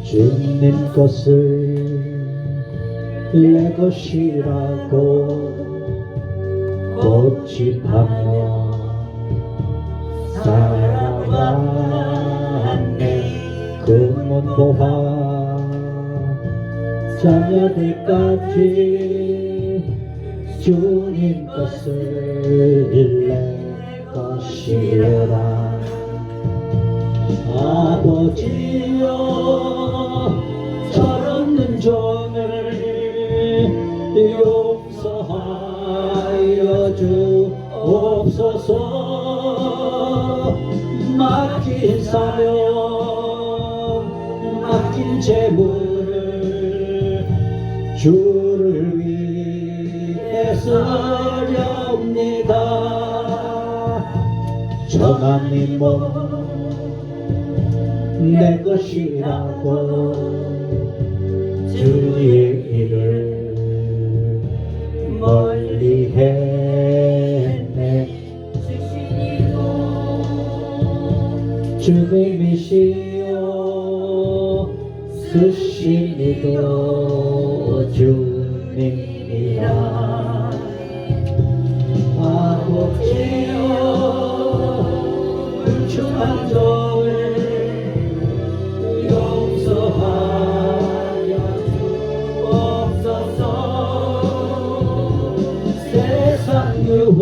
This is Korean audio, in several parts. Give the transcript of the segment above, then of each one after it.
주님 것을 내 것이라고 고집하며 살아가네. 그 문 보아 자녀들까지 주님 것을 내 것이라. 아버지여 철없는 종을 용서하여 주옵소서. 맡긴 사명 맡긴 재물을 주를 위해 쓰렵니다. 전하님 몸 내 것이라고 주의 일을 멀리 했네. 주님이시여 쓰시니도 주님이라. 아버지여 불충한 종을 용서하여 주옵소서. 세상 유혹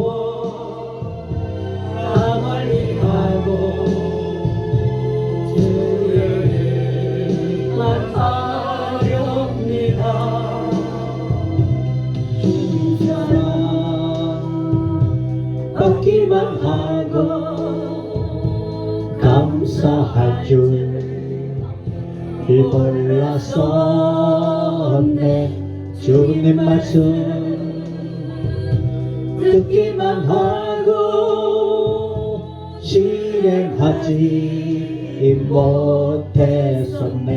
다 멀리 하고 주의 일만 하렵니다. 주님 사랑 받기만 하고 감사할 줄 몰랐었네. 주님 말씀 듣기만 하고 실행하지 못했었네.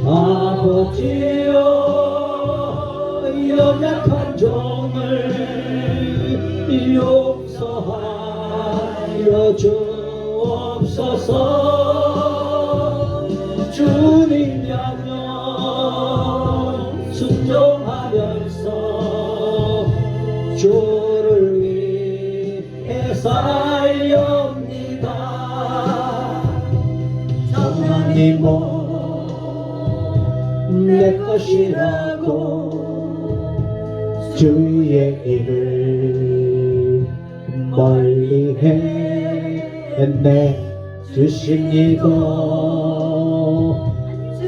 아버지여 연약한 종을 용서하여 주옵소서. 주님 명령 순종하면서 주를 위해 살렵니다. 하나님 내 것이라고 주의 일을 멀리 했네. 주십니도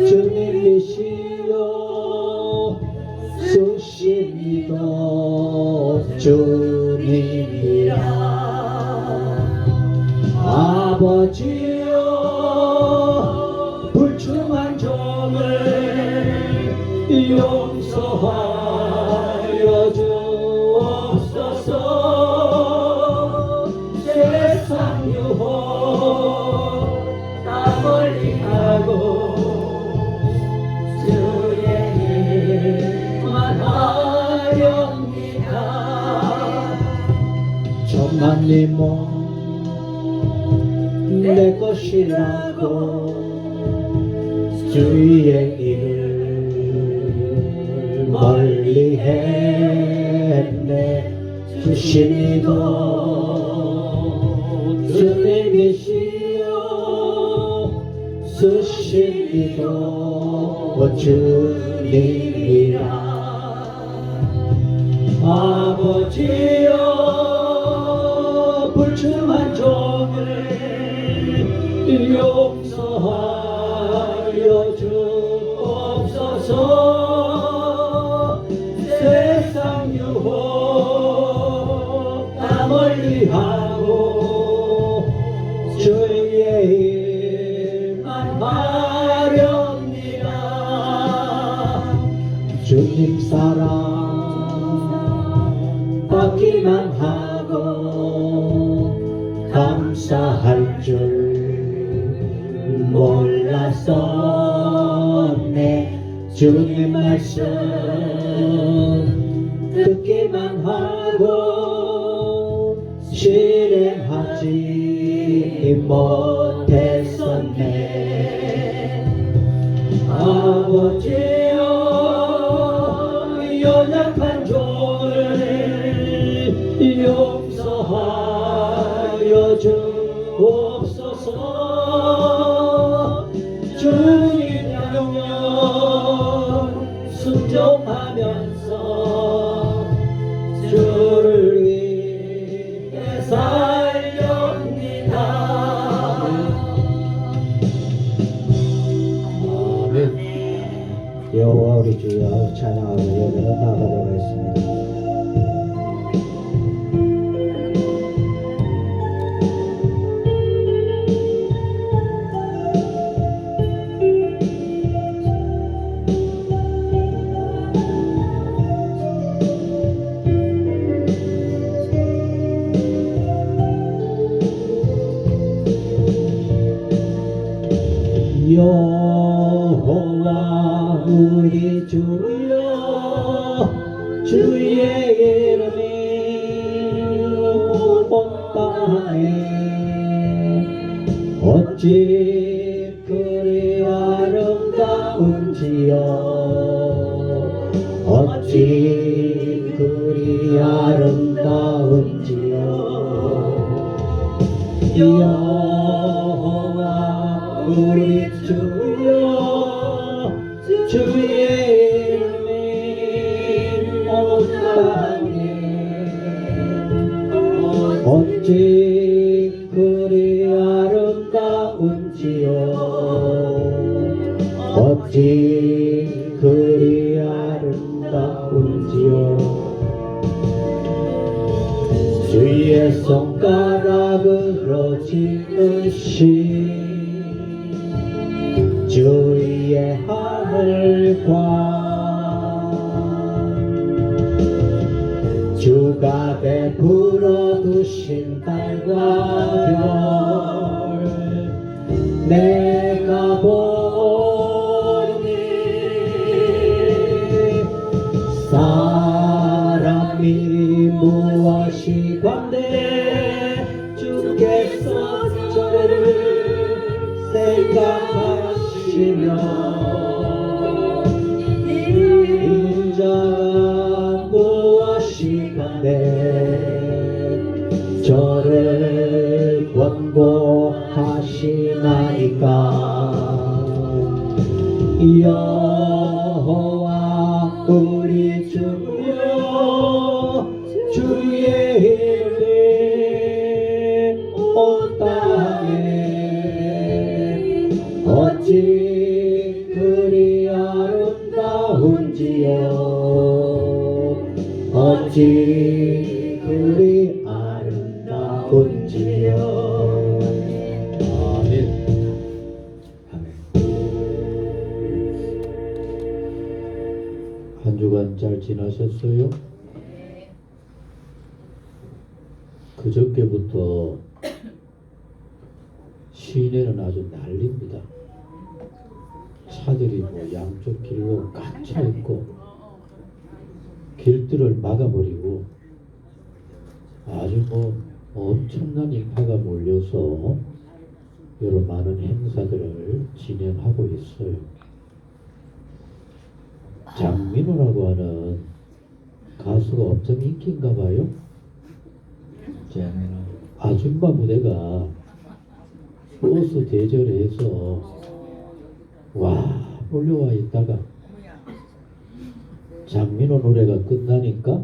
주님이시여 쓰십니도 주님이라. 아버지여 불충한 종을 용서하여 주옵소서. 세상 유혹 다 멀리 하고 주의 일만 하렵니다. 전하님 몸 내 것이라고 주의 일을 멀리 했네. 주시니도 주님이시여 쓰시니도 주님이라. 아버지여 불충한 종을 용서하여 주옵소서. 세상 유혹 다 멀리하고 주의 일만 바렵니다. 주님 사랑 받기만 하고 감사할 줄 몰랐었네. 주님 말씀 듣기만 하고 실행하지 못했었네. 아버지여 연약한 종을 용서하여 주옵소서. 주님 명령 순종하면서 주를 위해 살렵니다. 아멘. 여호와 우리 주여 찬양하고 예배로 나아가도록 하겠습니다. 여호와 우리 주여 주의 이름이 온 땅에 어찌 그리 아름다운지요. 어찌 그리 아름다운지요. 여호와 우리 주여 주의 이름이 온 땅에 어찌 그리 아름다운지요. 어찌 그리 아름다운지요. 주의 손가락으로 지으신 주의 하늘과 주가 베풀어 두신 달과 별 내가 보니 사람이 무엇이 관대 주께서 저를 생각하시며 인자가 무엇이 간대 저를 권고하시나이까. 여호와 우리 주여 주의 이름이 온 땅에 어찌 그리 아름다운지요. 어찌 그리 아름다운지요. 아멘. 아멘. 한 주간 잘 지나셨어요? 그저께부터 시내는 아주 난립니다. 차들이 뭐 양쪽 길로 꽉 차 있고 길들을 막아버리고 아주 뭐 엄청난 인파가 몰려서 여러 많은 행사들을 진행하고 있어요. 장민호라고 하는 가수가 엄청 인기인가 봐요. 아줌마 무대가 버스 대절해서 와 몰려와 있다가 장민호 노래가 끝나니까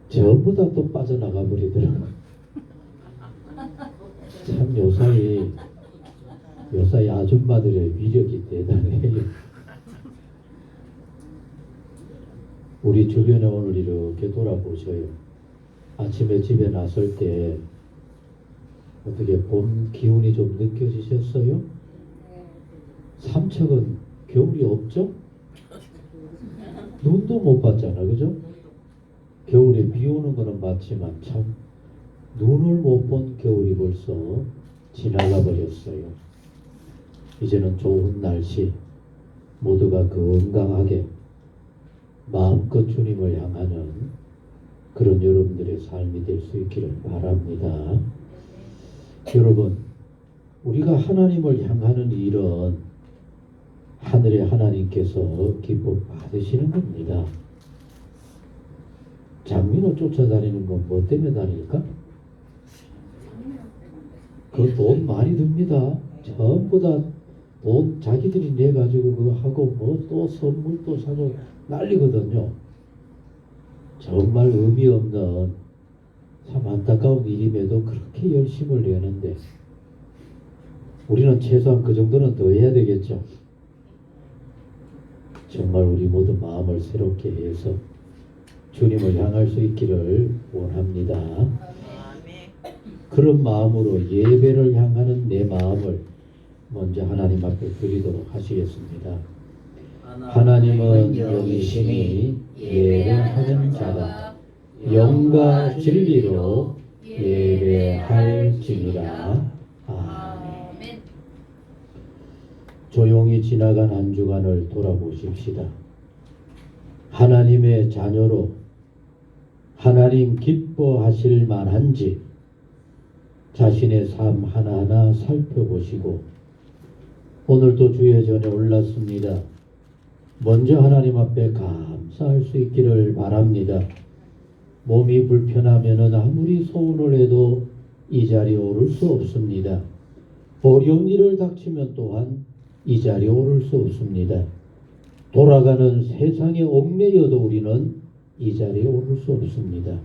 전부 다 또 빠져나가 버리더라고요. 참 요사이 아줌마들의 위력이 대단해요. 우리 주변에 오늘 이렇게 돌아보셔요. 아침에 집에 나설 때 어떻게 봄 기운이 좀 느껴지셨어요? 삼척은 겨울이 없죠? 눈도 못 봤잖아, 그죠? 겨울에 비 오는 거는 맞지만 참 눈을 못 본 겨울이 벌써 지나가 버렸어요. 이제는 좋은 날씨, 모두가 건강하게 마음껏 주님을 향하는 그런 여러분들의 삶이 될 수 있기를 바랍니다. 여러분, 우리가 하나님을 향하는 일은 하늘의 하나님께서 기뻐 받으시는 겁니다. 장민호 쫓아다니는 건 뭐 때문에 다닐까? 그 돈 많이 듭니다. 전부 다 돈 자기들이 내가지고 그거 하고 뭐 또 선물도 사고 난리거든요. 정말 의미 없는 참 안타까운 일임에도 그렇게 열심을 내는데 우리는 최소한 그 정도는 더 해야 되겠죠. 정말 우리 모두 마음을 새롭게 해서 주님을 향할 수 있기를 원합니다. 그런 마음으로 예배를 향하는 내 마음을 먼저 하나님 앞에 드리도록 하시겠습니다. 하나님은 영이시니 예배하는 자가 영과 진리로 예배할지니라. 아멘. 조용히 지나간 한 주간을 돌아보십시다. 하나님의 자녀로 하나님 기뻐하실 만한지 자신의 삶 하나하나 살펴보시고 오늘도 주의 전에 올랐습니다. 먼저 하나님 앞에 감사할 수 있기를 바랍니다. 몸이 불편하면 아무리 소원을 해도 이 자리에 오를 수 없습니다. 어려운 일을 닥치면 또한 이 자리에 오를 수 없습니다. 돌아가는 세상에 얽매여도 우리는 이 자리에 오를 수 없습니다.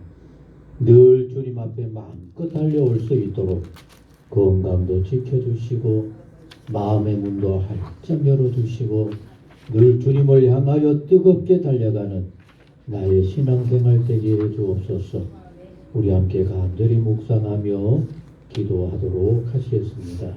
늘 주님 앞에 마음껏 달려올 수 있도록 건강도 지켜주시고 마음의 문도 활짝 열어주시고 늘 주님을 향하여 뜨겁게 달려가는 나의 신앙생활 되게 해주옵소서. 우리 함께 간절히 묵상하며 기도하도록 하시겠습니다.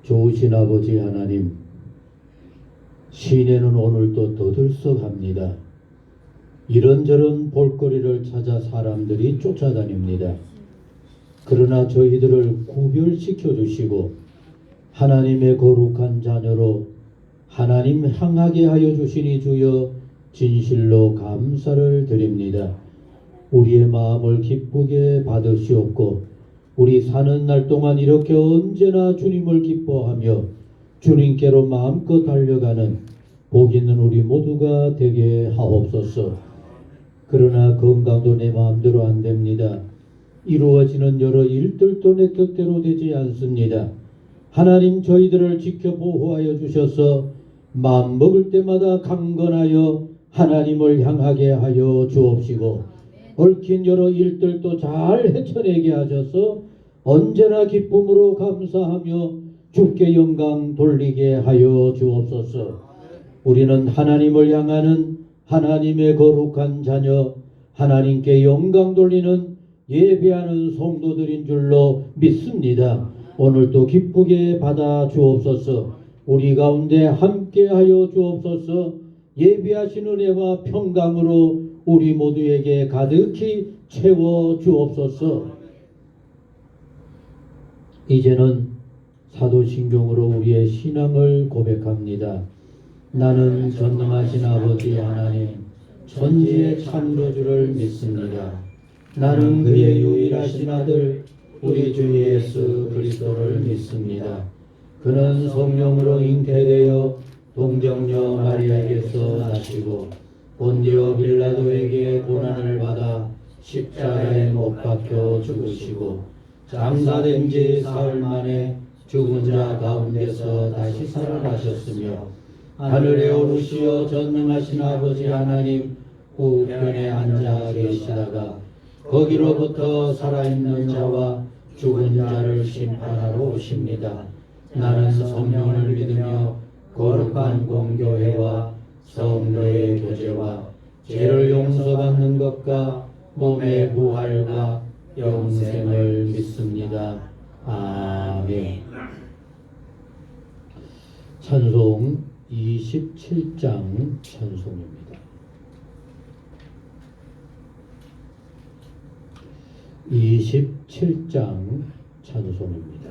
좋으신 아버지 하나님, 시내는 오늘도 더들썩합니다. 이런저런 볼거리를 찾아 사람들이 쫓아다닙니다. 그러나 저희들을 구별시켜 주시고 하나님의 거룩한 자녀로 하나님 향하게 하여 주시니 주여 진실로 감사를 드립니다. 우리의 마음을 기쁘게 받으시옵고 우리 사는 날 동안 이렇게 언제나 주님을 기뻐하며 주님께로 마음껏 달려가는 복 있는 우리 모두가 되게 하옵소서. 그러나 건강도 내 마음대로 안 됩니다. 이루어지는 여러 일들도 내 뜻대로 되지 않습니다. 하나님 저희들을 지켜 보호하여 주셔서 마음 먹을 때마다 강건하여 하나님을 향하게 하여 주옵시고 얽힌 여러 일들도 잘 헤쳐내게 하셔서 언제나 기쁨으로 감사하며 주께 영광 돌리게 하여 주옵소서. 우리는 하나님을 향하는 하나님의 거룩한 자녀, 하나님께 영광 돌리는 예배하는 성도들인 줄로 믿습니다. 오늘도 기쁘게 받아 주옵소서. 우리 가운데 함께하여 주옵소서. 예배하신 은혜와 평강으로 우리 모두에게 가득히 채워 주옵소서. 이제는 사도신경으로 우리의 신앙을 고백합니다. 나는 전능하신 아버지 하나님 천지의 창조주를 믿습니다. 나는 그의 유일하신 아들 우리 주 예수 그리스도를 믿습니다. 그는 성령으로 잉태되어 동정녀 마리아에게서 나시고 본디오 빌라도에게 고난을 받아 십자가에 못 박혀 죽으시고 장사된 지 사흘 만에 죽은 자 가운데서 다시 살아나셨으며 하늘에 오르시어 전능하신 아버지 하나님 우편에 앉아 계시다가 거기로부터 살아있는 자와 죽은 자를 심판하러 오십니다. 나는 성령을 믿으며 거룩한 공교회와 성도의 죄와 죄를 용서받는 것과 몸의 부활과 영생을 믿습니다. 아멘. 찬송 27장 찬송입니다. 27장 찬송입니다.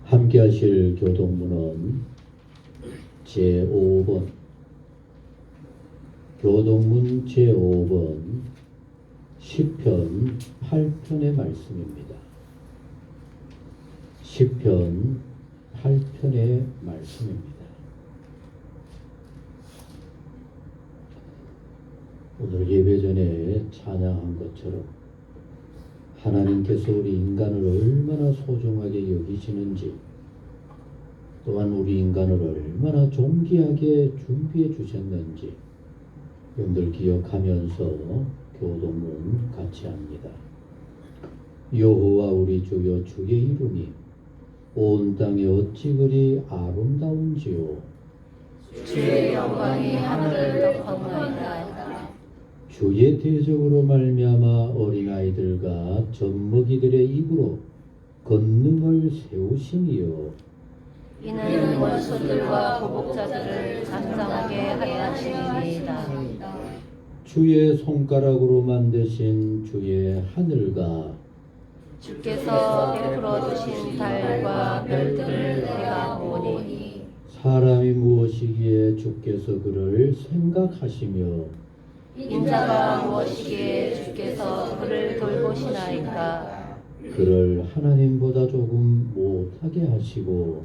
함께 하실 교동문은 제5번 교동문 제5번 시편 8편의 말씀입니다. 시편 8편의 말씀입니다. 오늘 예배 전에 찬양한 것처럼 하나님께서 우리 인간을 얼마나 소중하게 여기시는지, 또한 우리 인간을 얼마나 존귀하게 준비해 주셨는지 여러분들 기억하면서 교동문 같이 합니다. 여호와 우리 주여, 주의 이름이 온 땅에 어찌 그리 아름다운지요. 주의 영광이 하늘을 덮었나이다. 주의 대적으로 말미암아 어린아이들과 젖먹이들의 입으로 권능을 세우시니요. 이는 원수들과 보복자들을 잠잠하게 하였으리이다. 주의 손가락으로 만드신 주의 하늘과 주께서 베풀어 주신 달과 별들을 내가 보니, 사람이 무엇이기에 주께서 그를 생각하시며 인자가 무엇이기에 주께서 그를 돌보시나이까. 그를 하나님보다 조금 못하게 하시고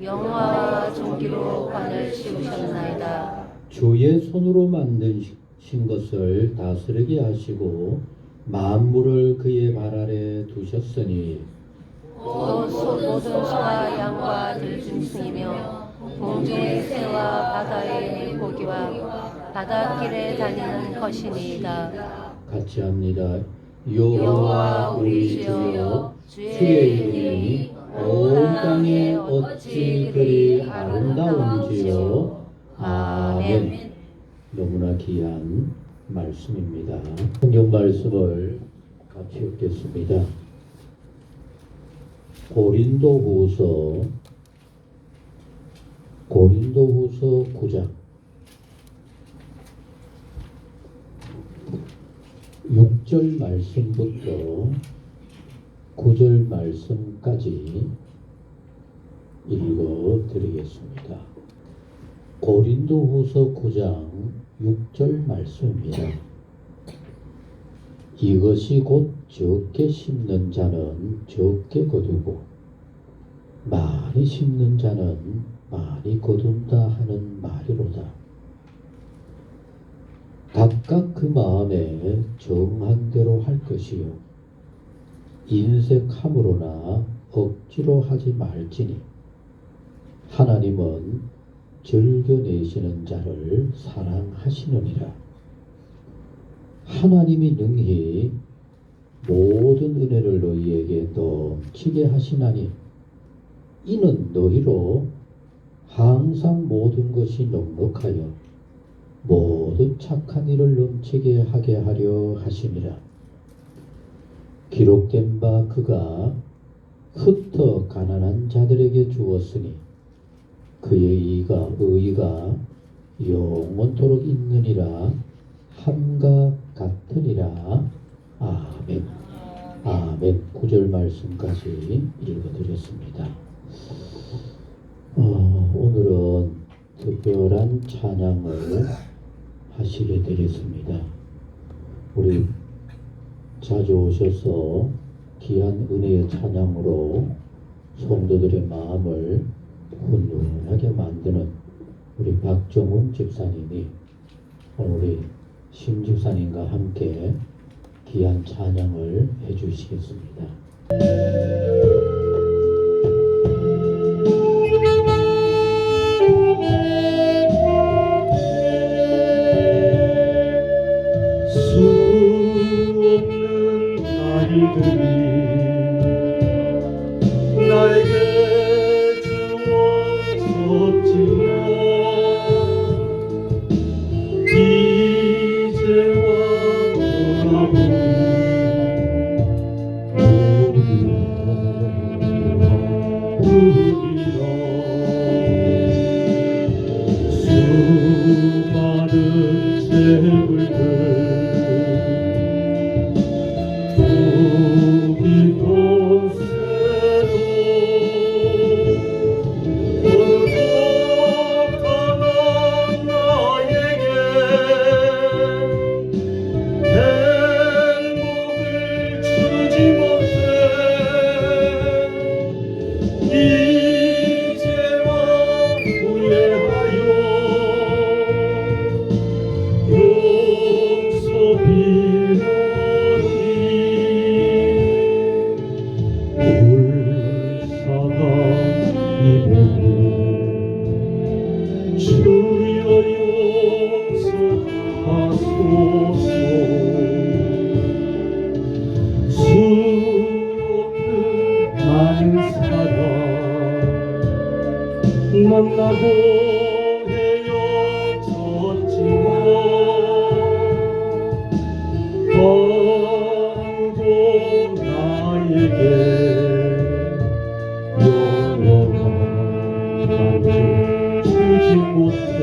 영화와 존귀로 관을 씌우셨나이다. 주의 손으로 만드신 것을 다스리게 하시고 만물을 그의 발 아래 두셨으니 또 모든 소와 양과 들짐승이며 공중의 새와 바다의 물고기와 바닷길에 다니는 것이니이다. 같이 합니다. 여호와 우리 주여, 주의 이름이 온 땅에 어찌 그리 아름다운지요. 아멘. 너무나 귀한 말씀입니다. 성경 말씀을 같이 읽겠습니다. 고린도후서 9장 6절 말씀부터 9절 말씀까지 읽어드리겠습니다. 고린도후서 9장 6절 말씀입니다. 이것이 곧 적게 심는 자는 적게 거두고 많이 심는 자는 많이 거둔다 하는 말이로다. 각각 그 마음에 정한 대로 할 것이요 인색함으로나 억지로 하지 말지니 하나님은 즐겨내시는 자를 사랑하시느니라. 하나님이 능히 모든 은혜를 너희에게 넘치게 하시나니 이는 너희로 항상 모든 것이 넉넉하여 모든 착한 일을 넘치게 하게 하려 하심이라. 기록된 바 그가 흩어 가난한 자들에게 주었으니 그의 의가 영원토록 있느니라 함과 같으니라. 아멘. 아멘. 9절 말씀까지 읽어드렸습니다. 오늘은 특별한 찬양을 하시게 되겠습니다. 우리 자주 오셔서 귀한 은혜의 찬양으로 성도들의 마음을 훈훈하게 만드는 우리 박정훈 집사님이 오늘 우리 심 집사님과 함께 귀한 찬양을 해주시겠습니다. 수 없는 날들이 나에게 주어졌지만 이제와 돌아보니 수많은 재물들 만나고 헤어졌지만 아무도 나에게 영원한 반지 주지 못해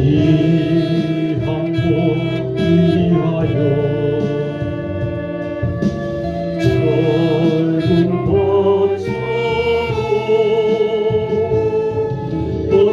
이 한 번 위하여 젊은 우리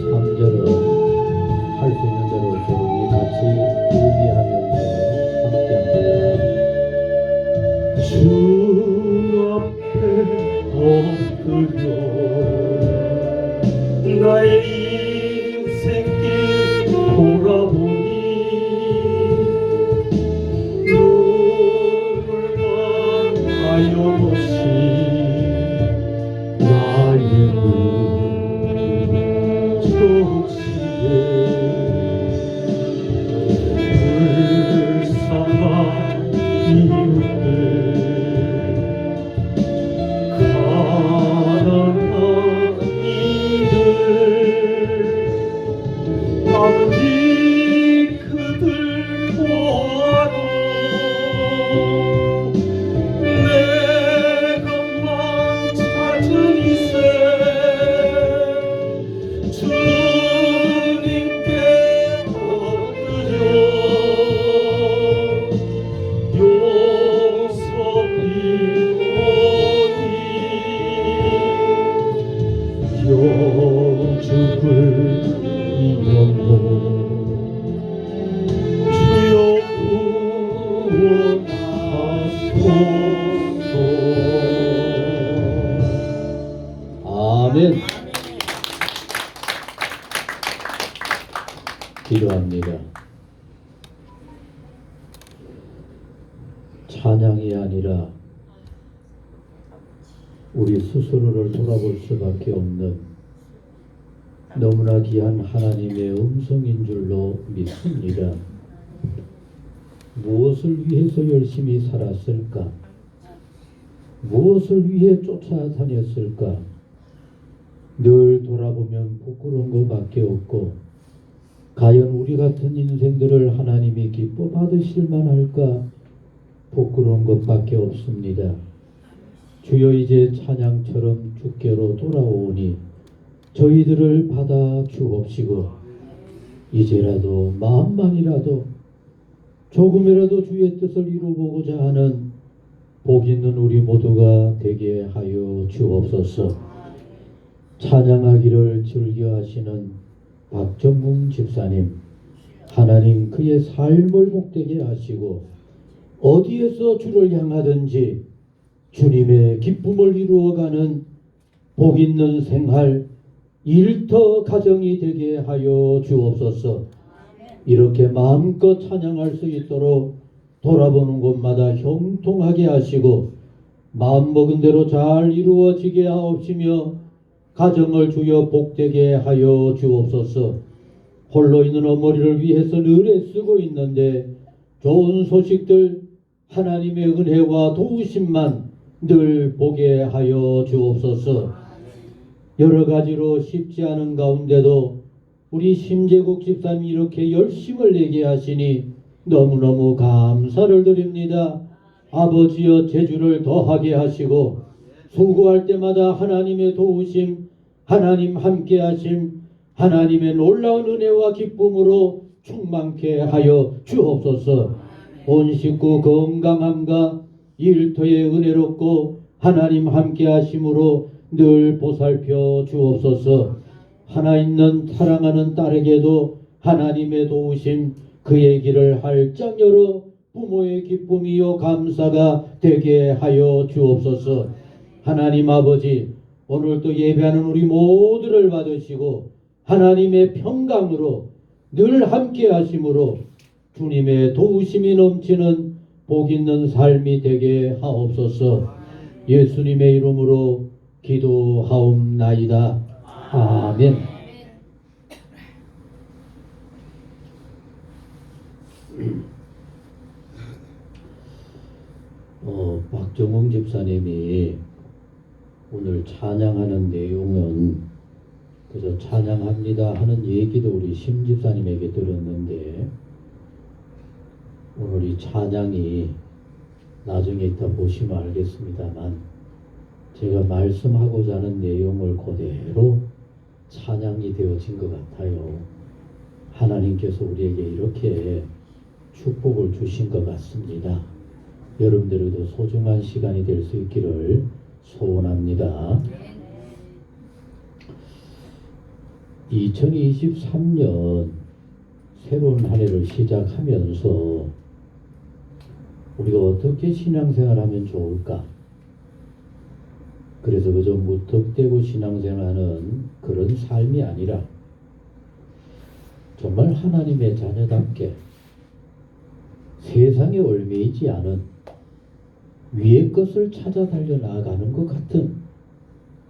3절은 할 수 있는 대로 조용히 같이 찬양이 아니라 우리 스스로를 돌아볼 수밖에 없는 너무나 귀한 하나님의 음성인 줄로 믿습니다. 무엇을 위해서 열심히 살았을까? 무엇을 위해 쫓아다녔을까? 늘 돌아보면 부끄러운 것밖에 없고, 과연 우리 같은 인생들을 하나님이 기뻐 받으실 만할까? 부끄러운 것밖에 없습니다. 주여, 이제 찬양처럼 주께로 돌아오니 저희들을 받아 주옵시고, 이제라도 마음만이라도 조금이라도 주의 뜻을 이루보고자 하는 복 있는 우리 모두가 되게 하여 주옵소서. 찬양하기를 즐겨하시는 박정웅 집사님, 하나님 그의 삶을 복되게 하시고 어디에서 주를 향하든지 주님의 기쁨을 이루어가는 복 있는 생활, 일터 가정이 되게 하여 주옵소서. 이렇게 마음껏 찬양할 수 있도록 돌아보는 곳마다 형통하게 하시고 마음먹은 대로 잘 이루어지게 하옵시며 가정을 주여 복되게 하여 주옵소서. 홀로 있는 어머니를 위해서 늘 애쓰고 있는데 좋은 소식들, 하나님의 은혜와 도우심만 늘 보게 하여 주옵소서. 여러 가지로 쉽지 않은 가운데도 우리 심재국 집사님이 이렇게 열심을 내게 하시니 너무너무 감사를 드립니다. 아버지여, 재주를 더하게 하시고 수고할 때마다 하나님의 도우심, 하나님 함께 하심, 하나님의 놀라운 은혜와 기쁨으로 충만케 하여 주옵소서. 온 식구 건강함과 일터에 은혜롭고 하나님 함께 하심으로 늘 보살펴 주옵소서. 하나 있는 사랑하는 딸에게도 하나님의 도우심, 그의 길을 활짝 열어 부모의 기쁨이요 감사가 되게 하여 주옵소서. 하나님 아버지, 오늘도 예배하는 우리 모두를 받으시고 하나님의 평강으로 늘 함께 하심으로 주님의 도우심이 넘치는 복 있는 삶이 되게 하옵소서. 예수님의 이름으로 기도하옵나이다. 아멘. 박정웅 집사님이 오늘 찬양하는 내용은 그저 찬양합니다 하는 얘기도 우리 심 집사님에게 들었는데, 오늘 이 찬양이 나중에 이따 보시면 알겠습니다만 제가 말씀하고자 하는 내용을 그대로 찬양이 되어진 것 같아요. 하나님께서 우리에게 이렇게 축복을 주신 것 같습니다. 여러분들에게도 소중한 시간이 될 수 있기를 소원합니다. 2023년 새로운 한 해를 시작하면서 우리가 어떻게 신앙생활하면 좋을까? 그래서 그저 무턱대고 신앙생활하는 그런 삶이 아니라 정말 하나님의 자녀답게 세상에 얽매이지 않은 위의 것을 찾아 달려나가는 것 같은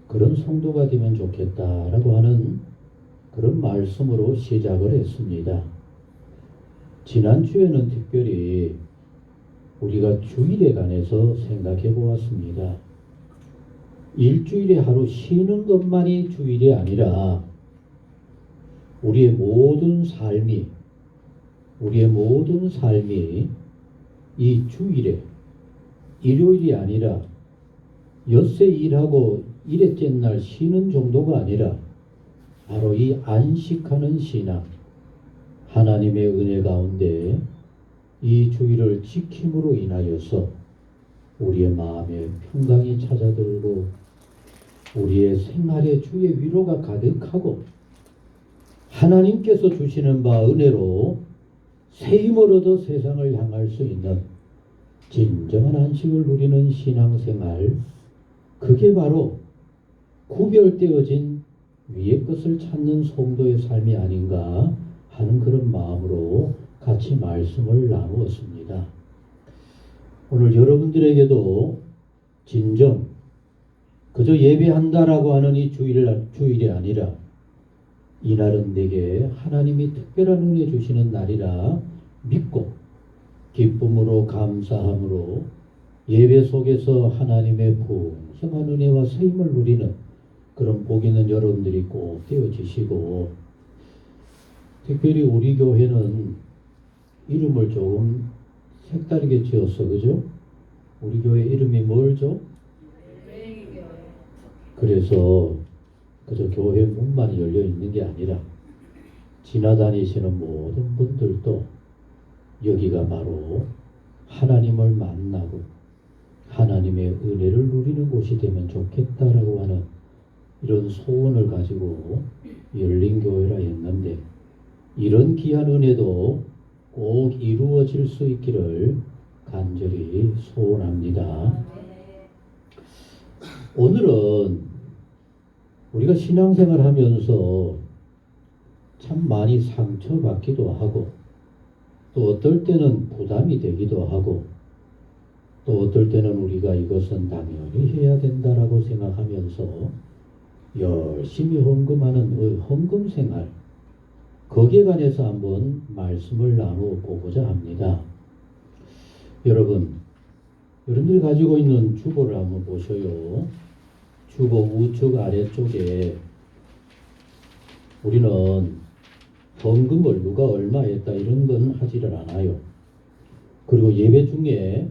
그런 성도가 되면 좋겠다라고 하는 그런 말씀으로 시작을 했습니다. 지난주에는 특별히 우리가 주일에 관해서 생각해 보았습니다. 일주일에 하루 쉬는 것만이 주일이 아니라 우리의 모든 삶이 이 주일에, 일요일이 아니라 엿새 일하고 일회째 날 쉬는 정도가 아니라 바로 이 안식하는 신앙, 하나님의 은혜 가운데 이 주일을 지킴으로 인하여서 우리의 마음에 평강이 찾아들고 우리의 생활에 주의 위로가 가득하고 하나님께서 주시는 바 은혜로 새 힘을 얻어 세상을 향할 수 있는 진정한 안식을 누리는 신앙생활, 그게 바로 구별되어진 위의 것을 찾는 성도의 삶이 아닌가 하는 그런 마음으로 같이 말씀을 나누었습니다. 오늘 여러분들에게도 진정 그저 예배한다라고 하는 이 주일이 아니라 이날은 내게 하나님이 특별한 은혜 주시는 날이라 믿고 기쁨으로 감사함으로 예배 속에서 하나님의 풍성한 은혜와 세임을 누리는 그런 복 있는 여러분들이 꼭 되어지시고, 특별히 우리 교회는 이름을 조금 색다르게 지었어, 그죠? 우리 교회 이름이 뭘죠? 그래서 그저 교회 문만 열려 있는 게 아니라 지나다니시는 모든 분들도 여기가 바로 하나님을 만나고 하나님의 은혜를 누리는 곳이 되면 좋겠다라고 하는 이런 소원을 가지고 열린 교회라 했는데, 이런 귀한 은혜도 꼭 이루어질 수 있기를 간절히 소원합니다. 오늘은 우리가 신앙생활 하면서 참 많이 상처받기도 하고, 또 어떨 때는 부담이 되기도 하고, 또 어떨 때는 우리가 이것은 당연히 해야 된다라고 생각하면서 열심히 헌금하는 헌금 생활, 거기에 관해서 한번 말씀을 나눠보고자 합니다. 여러분들이 가지고 있는 주보를 한번 보셔요. 주보 우측 아래쪽에 우리는 헌금을 누가 얼마 했다 이런 건 하지를 않아요. 그리고 예배 중에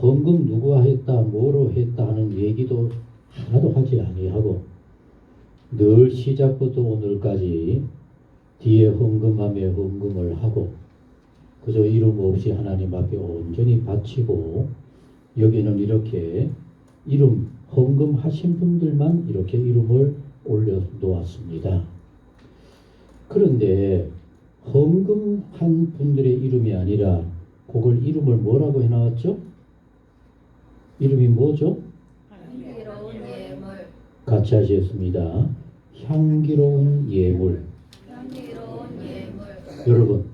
헌금 누가 했다 뭐로 했다 하는 얘기도 하나도 하지 아니하고, 늘 시작부터 오늘까지 뒤에 헌금함에 헌금을 하고 그저 이름 없이 하나님 앞에 온전히 바치고, 여기는 이렇게 이름 헌금하신 분들만 이렇게 이름을 올려놓았습니다. 그런데 헌금한 분들의 이름이 아니라 그걸 이름을 뭐라고 해놨죠? 이름이 뭐죠? 향기로운 예물. 같이 하시겠습니다. 향기로운 예물. 향기로운 예물. 여러분,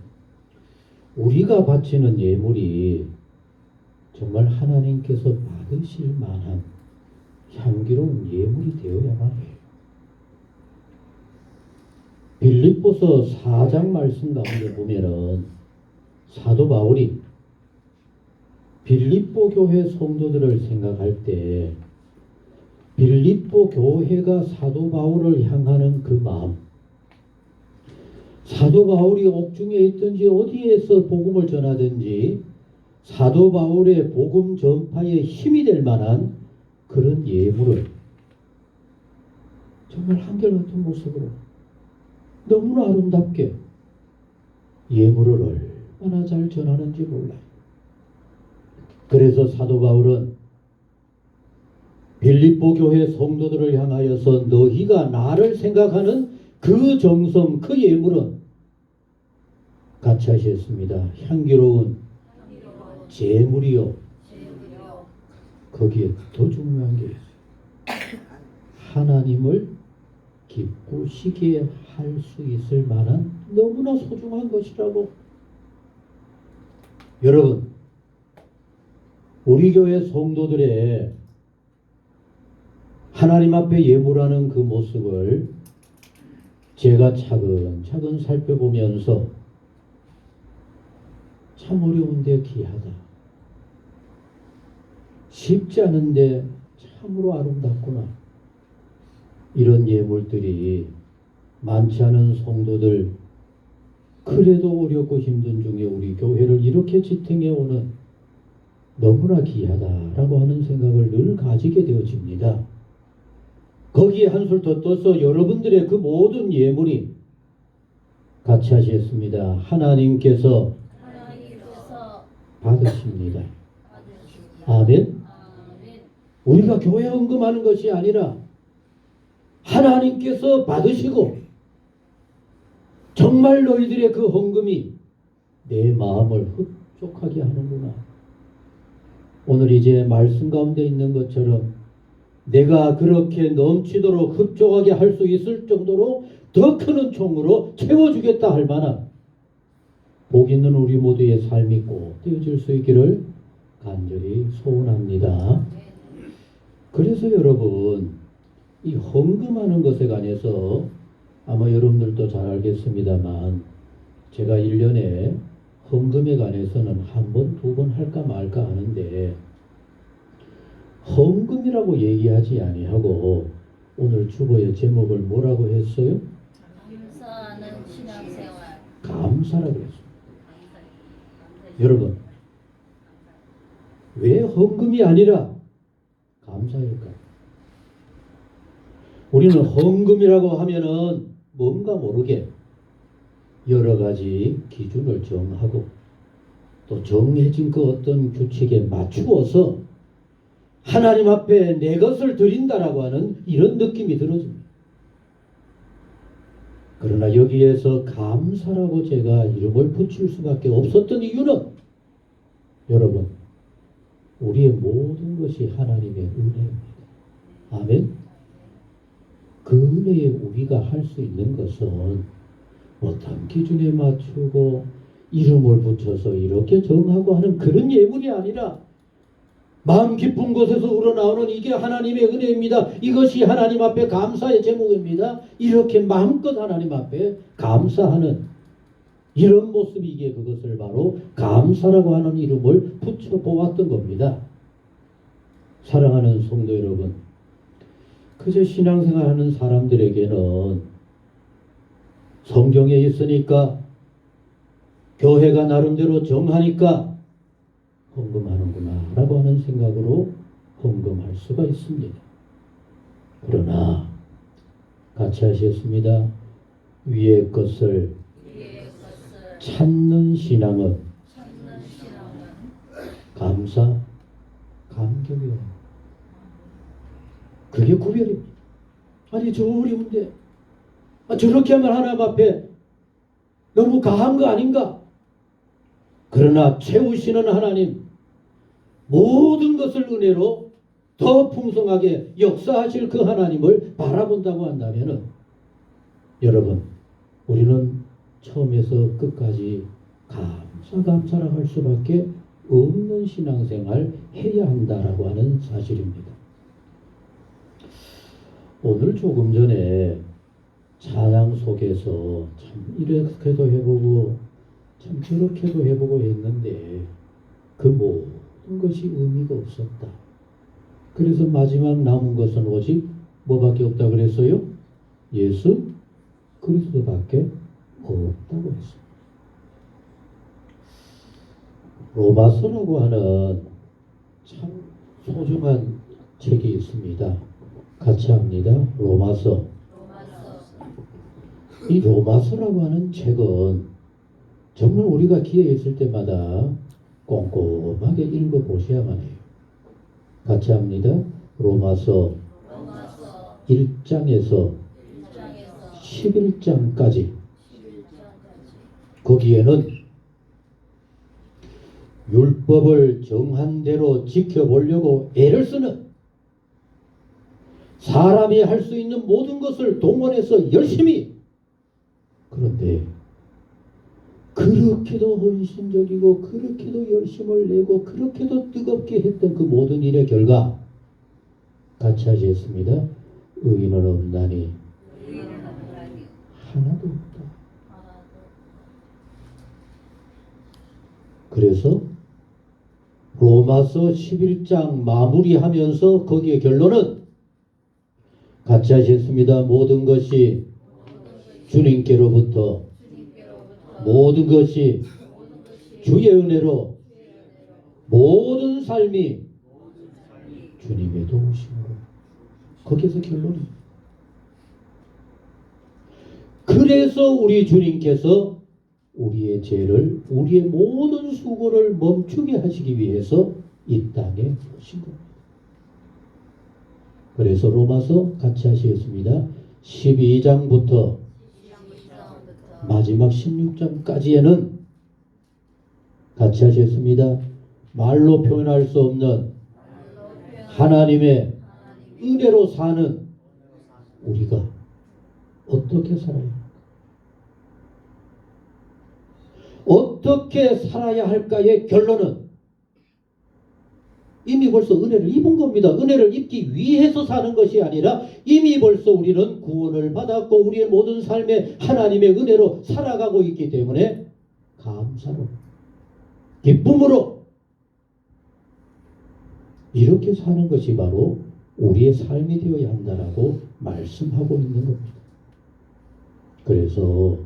우리가 바치는 예물이 정말 하나님께서 받으실 만한 향기로운 예물이 되어야만 해요. 빌립보서 4장 말씀 가운데 보면은 사도 바울이 빌립보 교회 성도들을 생각할 때 빌립보 교회가 사도 바울을 향하는 그 마음, 사도 바울이 옥중에 있든지 어디에서 복음을 전하든지 사도 바울의 복음 전파에 힘이 될 만한 그런 예물을 정말 한결같은 모습으로 너무나 아름답게 예물을 얼마나 잘 전하는지 몰라요. 그래서 사도 바울은 빌립보 교회 성도들을 향하여서 너희가 나를 생각하는 그 정성, 그 예물은 같이 하셨습니다. 향기로운 제물이요. 거기에 더 중요한 게 있어요. 하나님을 기쁘시게 할 수 있을 만한 너무나 소중한 것이라고. 여러분, 우리 교회 성도들의 하나님 앞에 예물하는 그 모습을 제가 차근차근 살펴보면서 참 어려운데 귀하다, 쉽지 않은데 참으로 아름답구나, 이런 예물들이 많지 않은 성도들, 그래도 어렵고 힘든 중에 우리 교회를 이렇게 지탱해 오는 너무나 귀하다라고 하는 생각을 늘 가지게 되어집니다. 거기에 한술 더 떠서 여러분들의 그 모든 예물이 같이 하시겠습니다. 하나님께서 받으십니다. 아멘. 우리가 교회 헌금하는 것이 아니라 하나님께서 받으시고, 정말 너희들의 그 헌금이 내 마음을 흡족하게 하는구나. 오늘 이제 말씀 가운데 있는 것처럼 내가 그렇게 넘치도록 흡족하게 할 수 있을 정도로 더 큰 은총으로 채워주겠다 할 만한 복 있는 우리 모두의 삶이 꼭 되어질 수 있기를 간절히 소원합니다. 그래서 여러분, 이 헌금하는 것에 관해서 아마 여러분들도 잘 알겠습니다만 제가 1년에 헌금에 관해서는 한 번, 두 번 할까 말까 하는데 헌금이라고 얘기하지 아니하고 오늘 주보의 제목을 뭐라고 했어요? 감사하는 신앙생활. 감사라고 했어요. 여러분, 왜 헌금이 아니라 감사일까요? 우리는 헌금이라고 하면은 뭔가 모르게 여러 가지 기준을 정하고 또 정해진 그 어떤 규칙에 맞추어서 하나님 앞에 내 것을 드린다라고 하는 이런 느낌이 들어집니다. 그러나 여기에서 감사라고 제가 이름을 붙일 수밖에 없었던 이유는 여러분, 우리의 모든 것이 하나님의 은혜입니다. 아멘. 그 은혜에 우리가 할 수 있는 것은 어떤 기준에 맞추고 이름을 붙여서 이렇게 정하고 하는 그런 예물이 아니라 마음 깊은 곳에서 우러나오는 이게 하나님의 은혜입니다. 이것이 하나님 앞에 감사의 제목입니다. 이렇게 마음껏 하나님 앞에 감사하는 이런 모습이 이게 그것을 바로 감사라고 하는 이름을 붙여보았던 겁니다. 사랑하는 성도 여러분, 그저 신앙생활하는 사람들에게는 성경에 있으니까 교회가 나름대로 정하니까 헌금하는구나 라고 하는 생각으로 헌금할 수가 있습니다. 그러나 같이 하셨습니다. 위의 것을 찾는 신앙은 감사, 감격이요. 그게 구별입니다. 아니 저 어려운데 저렇게 하면 하나님 앞에 너무 가한 거 아닌가? 그러나 채우시는 하나님, 모든 것을 은혜로 더 풍성하게 역사하실 그 하나님을 바라본다고 한다면 여러분, 우리는 처음에서 끝까지 감사라 할 수밖에 없는 신앙생활 해야 한다라고 하는 사실입니다. 오늘 조금 전에 찬양 속에서 참 이렇게도 해보고 참 저렇게도 해보고 했는데 그 모든 것이 의미가 없었다. 그래서 마지막 남은 것은 오직 뭐밖에 없다 그랬어요? 예수 그리스도밖에 없다고 했습니다. 로마서라고 하는 참 소중한 책이 있습니다. 같이 합니다. 로마서. 이 로마서라고 하는 책은 정말 우리가 기회 있을 때마다 꼼꼼하게 읽어보셔야만 해요. 같이 합니다. 로마서 1장에서 11장까지 거기에는 율법을 정한 대로 지켜보려고 애를 쓰는 사람이 할 수 있는 모든 것을 동원해서 열심히, 그런데 그렇게도 헌신적이고 그렇게도 열심을 내고 그렇게도 뜨겁게 했던 그 모든 일의 결과 같이 하셨습니다. 의인은 없나니 하나도 없다. 그래서 로마서 11장 마무리하면서 거기에 결론은 같이 하셨습니다. 모든 것이 주님께로부터 모든 것이 주의 은혜로 모든 삶이 주님의 도우심으로, 거기서 결론이. 그래서 우리 주님께서 우리의 죄를, 우리의 모든 수고를 멈추게 하시기 위해서 이 땅에 오신 겁니다. 그래서 로마서 같이 하시겠습니다. 12장부터 마지막 16장까지에는 같이 하셨습니다. 말로 표현할 수 없는 하나님의 은혜로 사는 우리가 어떻게 살아야 할까? 어떻게 살아야 할까의 결론은 이미 벌써 은혜를 입은 겁니다. 은혜를 입기 위해서 사는 것이 아니라 이미 벌써 우리는 구원을 받았고 우리의 모든 삶에 하나님의 은혜로 살아가고 있기 때문에 감사로, 기쁨으로 이렇게 사는 것이 바로 우리의 삶이 되어야 한다라고 말씀하고 있는 겁니다. 그래서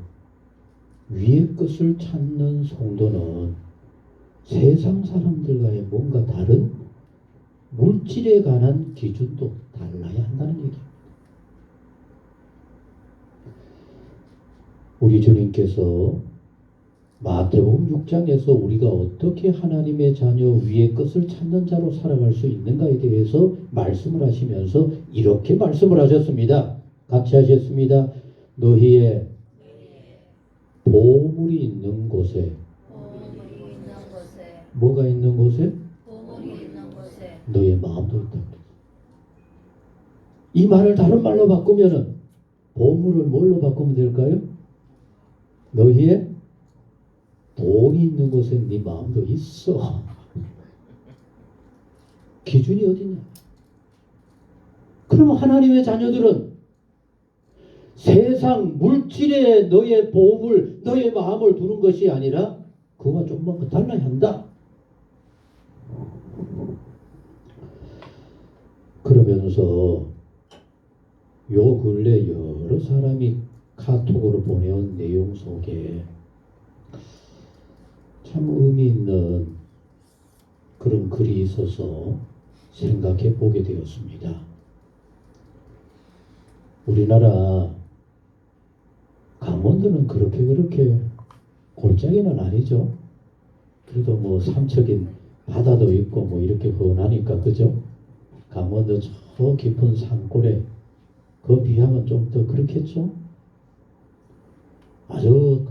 위의 것을 찾는 성도는 세상 사람들과의 뭔가 다른 물질에 관한 기준도 달라야 한다는 얘기입니다. 우리 주님께서 마태복음 6장에서 우리가 어떻게 하나님의 자녀 위의 것을 찾는 자로 살아갈 수 있는가에 대해서 말씀을 하시면서 이렇게 말씀을 하셨습니다. 같이 하셨습니다. 너희의 보물이 있는 곳에, 뭐가 있는 곳에? 너의 마음도 있다. 이 말을 다른 말로 바꾸면은 보물을 뭘로 바꾸면 될까요? 너희의 돈이 있는 곳에 네 마음도 있어. 기준이 어디냐? 그러면 하나님의 자녀들은 세상 물질에 너의 보물, 너의 마음을 두는 것이 아니라 그와 좀만 달라야 한다. 그러면서 요 근래 여러 사람이 카톡으로 보내온 내용 속에 참 의미 있는 그런 글이 있어서 생각해 보게 되었습니다. 우리나라 강원도는 그렇게 골짜기는 아니죠. 그래도 뭐 삼척인 바다도 있고 뭐 이렇게 흔하니까, 그죠? 강원도 저 깊은 산골에 그 비하면 좀 더 그렇겠죠? 아주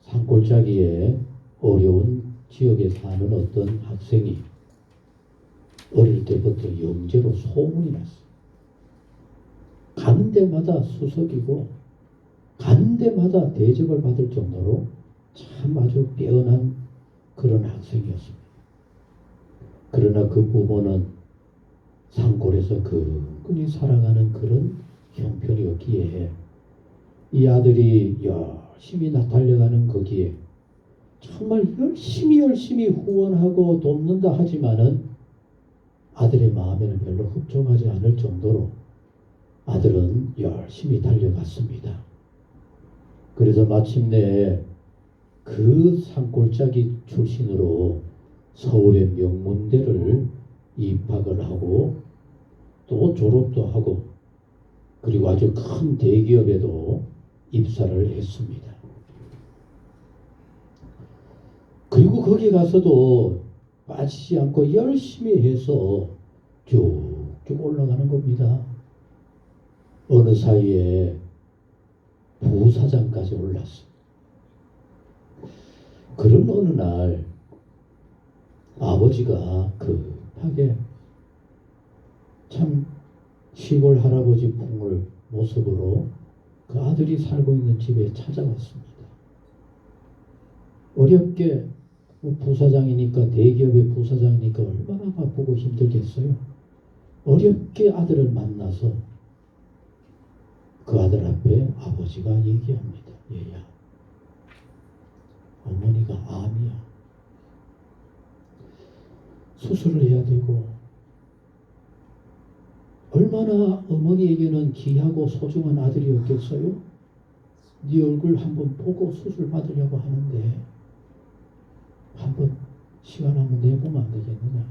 산골짜기에 어려운 지역에 사는 어떤 학생이 어릴 때부터 영재로 소문이 났어요. 가는 데마다 수석이고 가는 데마다 대접을 받을 정도로 참 아주 빼어난 그런 학생이었습니다. 그러나 그 부모는 산골에서 근근히 살아가는 그런 형편이었기에 이 아들이 열심히 달려가는 거기에 정말 열심히 후원하고 돕는다 하지만은 아들의 마음에는 별로 흡족하지 않을 정도로 아들은 열심히 달려갔습니다. 그래서 마침내 그 산골짜기 출신으로 서울의 명문대를 입학을 하고 또 졸업도 하고 그리고 아주 큰 대기업에도 입사를 했습니다. 그리고 거기 가서도 빠지지 않고 열심히 해서 쭉쭉 올라가는 겁니다. 어느 사이에 부사장까지 올랐어요. 그런 어느 날 아버지가 급하게 참 시골 할아버지 풍을 모습으로 그 아들이 살고 있는 집에 찾아왔습니다. 어렵게 부사장이니까, 대기업의 부사장이니까 얼마나 바쁘고 힘들겠어요. 어렵게 아들을 만나서 그 아들 앞에 아버지가 얘기합니다. 얘야, 어머니가 암이야. 수술을 해야 되고 얼마나 어머니에게는 귀하고 소중한 아들이었겠어요? 네 얼굴 한번 보고 수술 받으려고 하는데 한번 시간 한번 내보면 안 되겠느냐?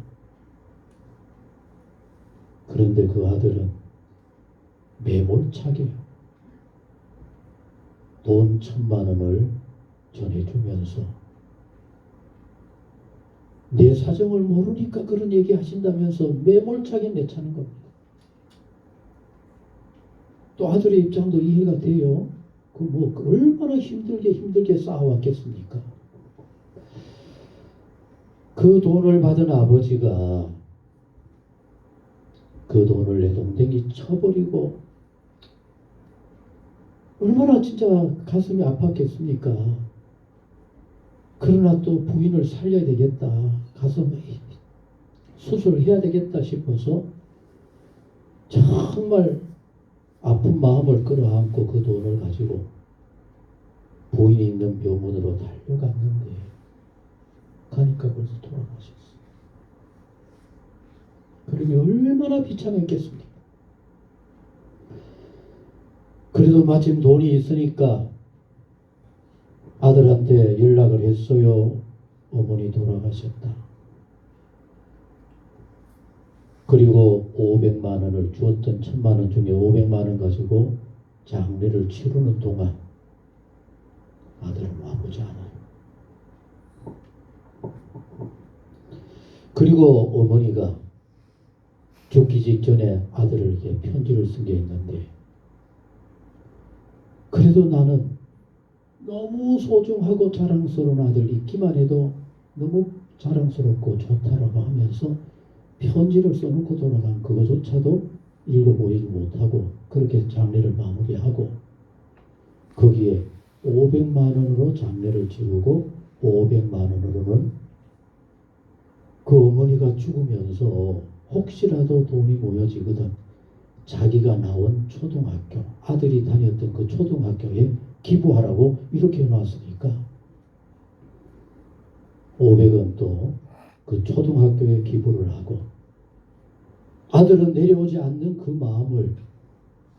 그런데 그 아들은 매몰차게 돈 1,000,000원을 전해주면서 내 사정을 모르니까 그런 얘기 하신다면서 매몰차게 내차는 겁니다. 또 아들의 입장도 이해가 돼요. 얼마나 힘들게 쌓아왔겠습니까? 그 돈을 받은 아버지가 그 돈을 내동댕이 쳐버리고 얼마나 진짜 가슴이 아팠겠습니까? 그러나 또 부인을 살려야 되겠다. 가서 수술을 해야 되겠다 싶어서 정말 아픈 마음을 끌어안고 그 돈을 가지고 부인이 있는 병원으로 달려갔는데 가니까 벌써 돌아가셨어요. 그러니 얼마나 비참했겠습니까? 그래도 마침 돈이 있으니까 아들한테 연락을 했어요. 어머니 돌아가셨다. 그리고 500만 원을 주었던 1000만 원 중에 500만 원 가지고 장례를 치르는 동안 아들은 와보지 않아요. 그리고 어머니가 죽기 직전에 아들에게 편지를 쓴 게 있는데, 그래도 나는 너무 소중하고 자랑스러운 아들 있기만 해도 너무 자랑스럽고 좋다라고 하면서 편지를 써놓고 돌아간 그거조차도 읽어보지 못하고 그렇게 장례를 마무리하고 거기에 500만 원으로 장례를 치르고 500만 원으로는 그 어머니가 죽으면서 혹시라도 돈이 모여지거든 자기가 나온 초등학교, 아들이 다녔던 그 초등학교에 기부하라고 이렇게 해놨으니까 500원 또 그 초등학교에 기부를 하고, 아들은 내려오지 않는 그 마음을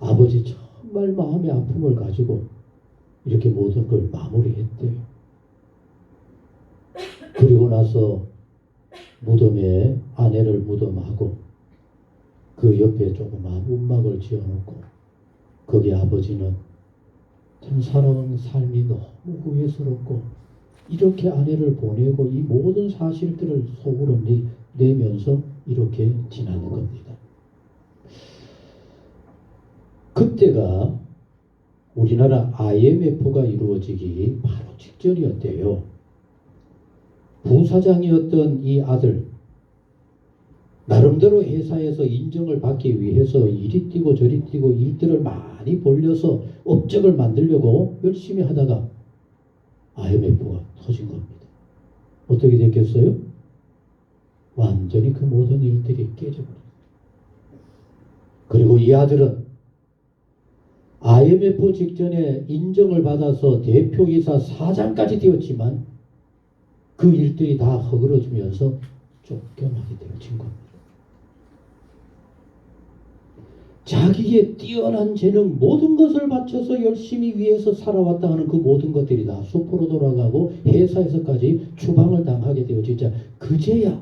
아버지 정말 마음의 아픔을 가지고 이렇게 모든 걸 마무리했대요. 그리고 나서 무덤에 아내를 무덤하고 그 옆에 조그마한 움막을 지어놓고 거기 아버지는 참 살아온 삶이 너무 후회스럽고 이렇게 아내를 보내고 이 모든 사실들을 속으로 내면서 이렇게 지나는 겁니다. 그때가 우리나라 IMF가 이루어지기 바로 직전이었대요. 부사장이었던 이 아들, 나름대로 회사에서 인정을 받기 위해서 이리 뛰고 저리 뛰고 일들을 많이 벌려서 업적을 만들려고 열심히 하다가 IMF가 터진 겁니다. 어떻게 됐겠어요? 완전히 그 모든 일들이 깨져버렸어요. 그리고 이 아들은 IMF 직전에 인정을 받아서 대표이사 사장까지 되었지만 그 일들이 다 허그러지면서 쫓겨나게 되어진 겁니다. 자기의 뛰어난 재능 모든 것을 바쳐서 열심히 위해서 살아왔다 하는 그 모든 것들이 다 수포로 돌아가고 회사에서까지 추방을 당하게 되어 진짜 그제야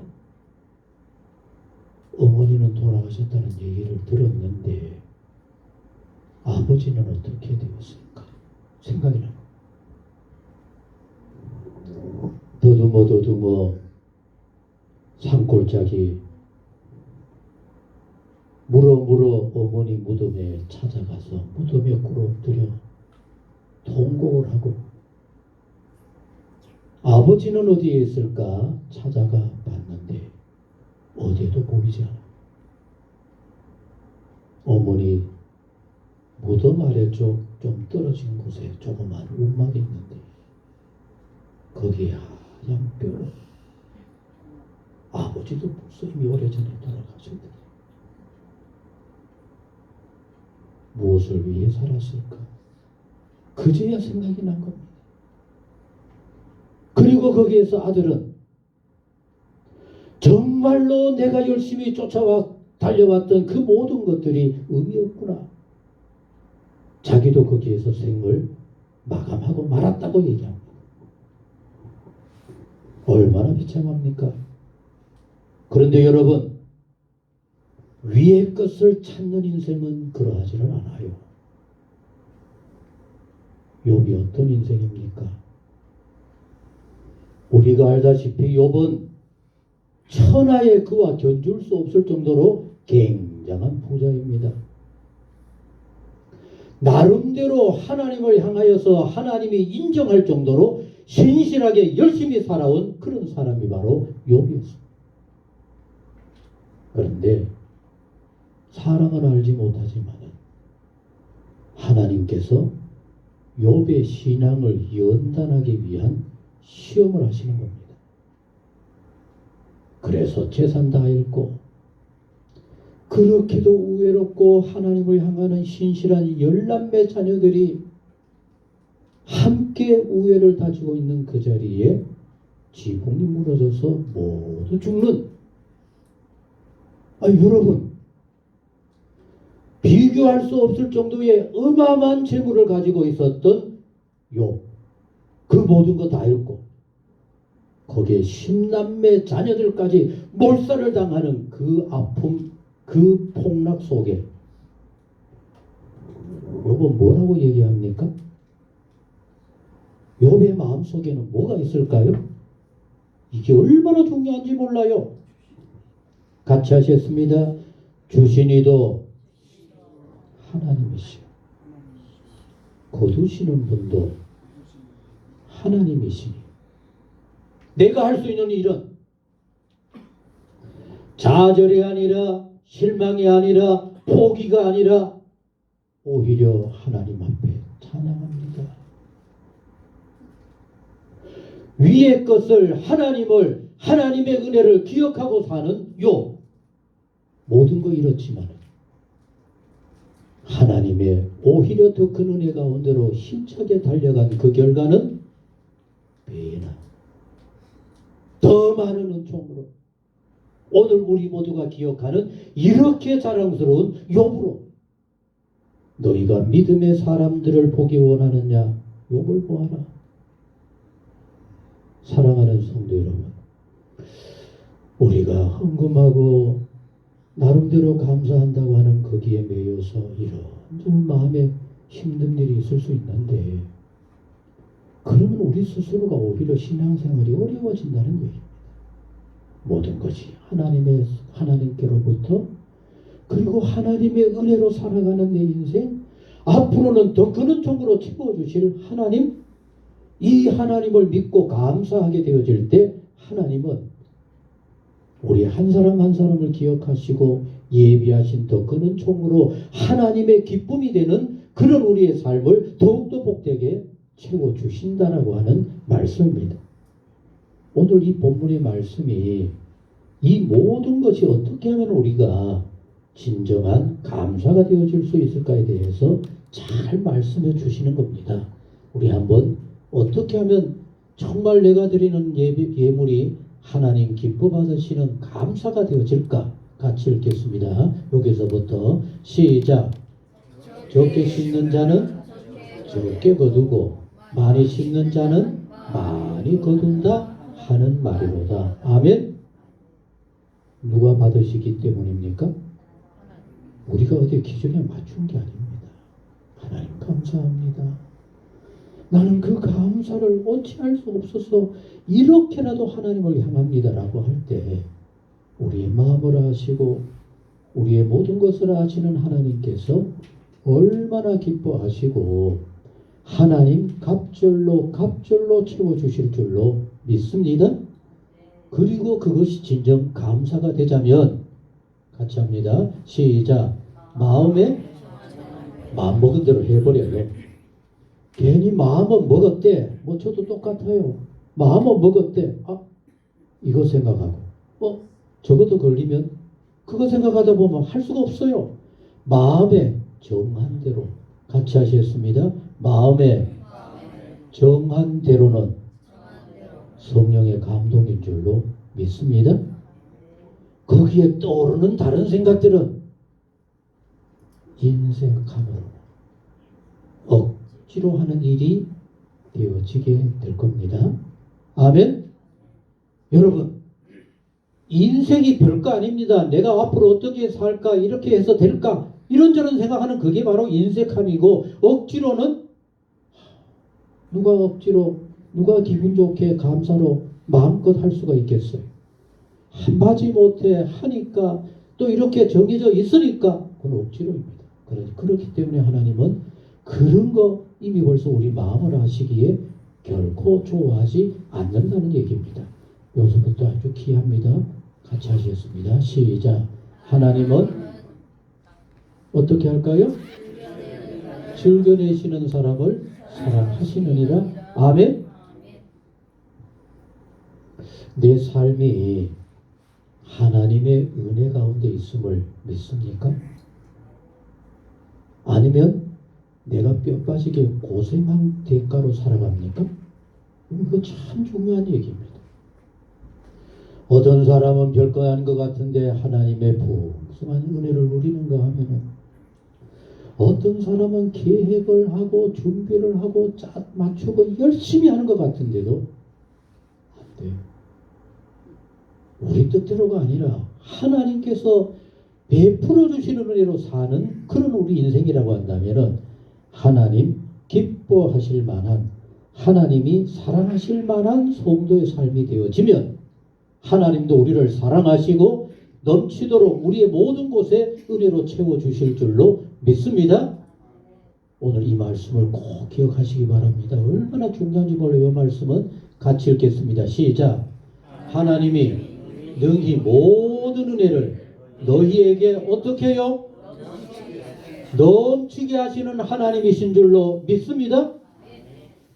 어머니는 돌아가셨다는 얘기를 들었는데 아버지는 어떻게 되었을까 생각이 나요. 더듬어 산골짜기 물어 어머니 무덤에 찾아가서 무덤에 꿇어엎드려 통곡을 하고 아버지는 어디에 있을까 찾아가 봤는데 어디에도 보이지 않아. 어머니 무덤 아래쪽 좀 떨어진 곳에 조그만 움막이 있는데 거기에 하얀 뼈로 아버지도 벌써 이미 오래전에 돌아가셨대. 무엇을 위해 살았을까? 그제야 생각이 난 겁니다. 그리고 거기에서 아들은 정말로 내가 열심히 달려왔던 그 모든 것들이 의미 없구나. 자기도 거기에서 생을 마감하고 말았다고 얘기합니다. 얼마나 비참합니까? 그런데 여러분, 위의 것을 찾는 인생은 그러하지는 않아요. 욥이 어떤 인생입니까? 우리가 알다시피 욥은 천하의 그와 견줄 수 없을 정도로 굉장한 부자입니다. 나름대로 하나님을 향하여서 하나님이 인정할 정도로 신실하게 열심히 살아온 그런 사람이 바로 욥이었습니다. 그런데 사람은 알지 못하지만 하나님께서 욥의 신앙을 연단하기 위한 시험을 하시는 겁니다. 그래서 재산 다 잃고 그렇게도 우애롭고 하나님을 향하는 신실한 10남매 자녀들이 함께 우애를 다지고 있는 그 자리에 지붕이 무너져서 모두 죽는, 여러분, 비교할 수 없을 정도의 어마어마한 재물을 가지고 있었던 욥, 그 모든 거 다 잃고 거기에 10남매 자녀들까지 몰살을 당하는 그 아픔, 그 폭락 속에 욥은 뭐라고 얘기합니까? 욥의 마음속에는 뭐가 있을까요? 이게 얼마나 중요한지 몰라요. 같이 하셨습니다. 주신이도 하나님이시오. 거두시는 분도 하나님이시니 내가 할 수 있는 일은 좌절이 아니라 실망이 아니라 포기가 아니라 오히려 하나님 앞에 찬양합니다. 위의 것을 하나님의 은혜를 기억하고 사는 욥. 모든 거 이렇지만 하나님의 오히려 더 큰 은혜 가운데로 힘차게 달려간 그 결과는 배나 더 많은 은총으로 오늘 우리 모두가 기억하는 이렇게 자랑스러운 욥으로 너희가 믿음의 사람들을 보기 원하느냐? 욥을 보아라. 사랑하는 성도 여러분, 우리가 헌금하고 나름대로 감사한다고 하는 거기에 매여서 이런저런 마음에 힘든 일이 있을 수 있는데 그러면 우리 스스로가 오히려 신앙생활이 어려워진다는 얘기입니다. 모든 것이 하나님께로부터 그리고 하나님의 은혜로 살아가는 내 인생, 앞으로는 더 큰 은총으로 채워주실 하나님, 이 하나님을 믿고 감사하게 되어질 때 하나님은 우리 한 사람 한 사람을 기억하시고 예비하신 더 큰 은총으로 하나님의 기쁨이 되는 그런 우리의 삶을 더욱더 복되게 채워주신다라고 하는 말씀입니다. 오늘 이 본문의 말씀이 이 모든 것이 어떻게 하면 우리가 진정한 감사가 되어질 수 있을까에 대해서 잘 말씀해 주시는 겁니다. 우리 한번 어떻게 하면 정말 내가 드리는 예물이 하나님 기뻐 받으시는 감사가 되어질까? 같이 읽겠습니다. 여기서부터 시작. 적게 심는 자는 적게 거두고 많이 심는 자는 많이 거둔다 하는 말이로다. 아멘. 누가 받으시기 때문입니까? 우리가 어디 기준에 맞춘 게 아닙니다. 하나님 감사합니다. 나는 그 감사를 어찌할 수 없어서 이렇게라도 하나님을 향합니다라고 할 때 우리의 마음을 아시고 우리의 모든 것을 아시는 하나님께서 얼마나 기뻐하시고 하나님 갑절로 채워주실 줄로 믿습니다. 그리고 그것이 진정 감사가 되자면 같이 합니다. 시작. 마음 먹은 대로 해버려요. 괜히 마음은 먹었대. 뭐 저도 똑같아요. 마음은 먹었대. 이거 생각하고 저것도 걸리면 그거 생각하다 보면 할 수가 없어요. 마음에 정한 대로 같이 하셨습니다. 마음에 정한 대로는 성령의 감동인 줄로 믿습니다. 거기에 떠오르는 다른 생각들은 인색함으로 억지로 하는 일이 되어지게 될 겁니다. 아멘. 여러분, 인생이 별거 아닙니다. 내가 앞으로 어떻게 살까, 이렇게 해서 될까, 이런저런 생각하는 그게 바로 인색함이고, 억지로는 누가 기분 좋게 감사로 마음껏 할 수가 있겠어요. 마지 못해 하니까 또 이렇게 정해져 있으니까 그건 억지로입니다. 그렇기 때문에 하나님은 그런 거 이미 벌써 우리 마음을 아시기에 결코 좋아하지 않는다는 얘기입니다. 여기서부터 아주 귀합니다. 같이 하시겠습니다. 시작. 하나님은 어떻게 할까요? 즐겨내시는 사람을 사랑하시느니라. 아멘. 내 삶이 하나님의 은혜 가운데 있음을 믿습니까? 아니면 내가 뼈 빠지게 고생한 대가로 살아갑니까? 이거 참 중요한 얘기입니다. 어떤 사람은 별거 아닌 것 같은데 하나님의 풍성한 은혜를 누리는가 하면은, 어떤 사람은 계획을 하고 준비를 하고 맞추고 열심히 하는 것 같은데도 안 돼요. 우리 뜻대로가 아니라 하나님께서 베풀어 주시는 은혜로 사는 그런 우리 인생이라고 한다면은, 하나님 기뻐하실 만한, 하나님이 사랑하실 만한 성도의 삶이 되어지면 하나님도 우리를 사랑하시고 넘치도록 우리의 모든 곳에 은혜로 채워주실 줄로 믿습니다. 오늘 이 말씀을 꼭 기억하시기 바랍니다. 얼마나 중요한지 몰라요. 이 말씀은 같이 읽겠습니다. 시작. 하나님이 능히 모든 은혜를 너희에게 어떻게 해요? 넘치게 하시는 하나님이신 줄로 믿습니다.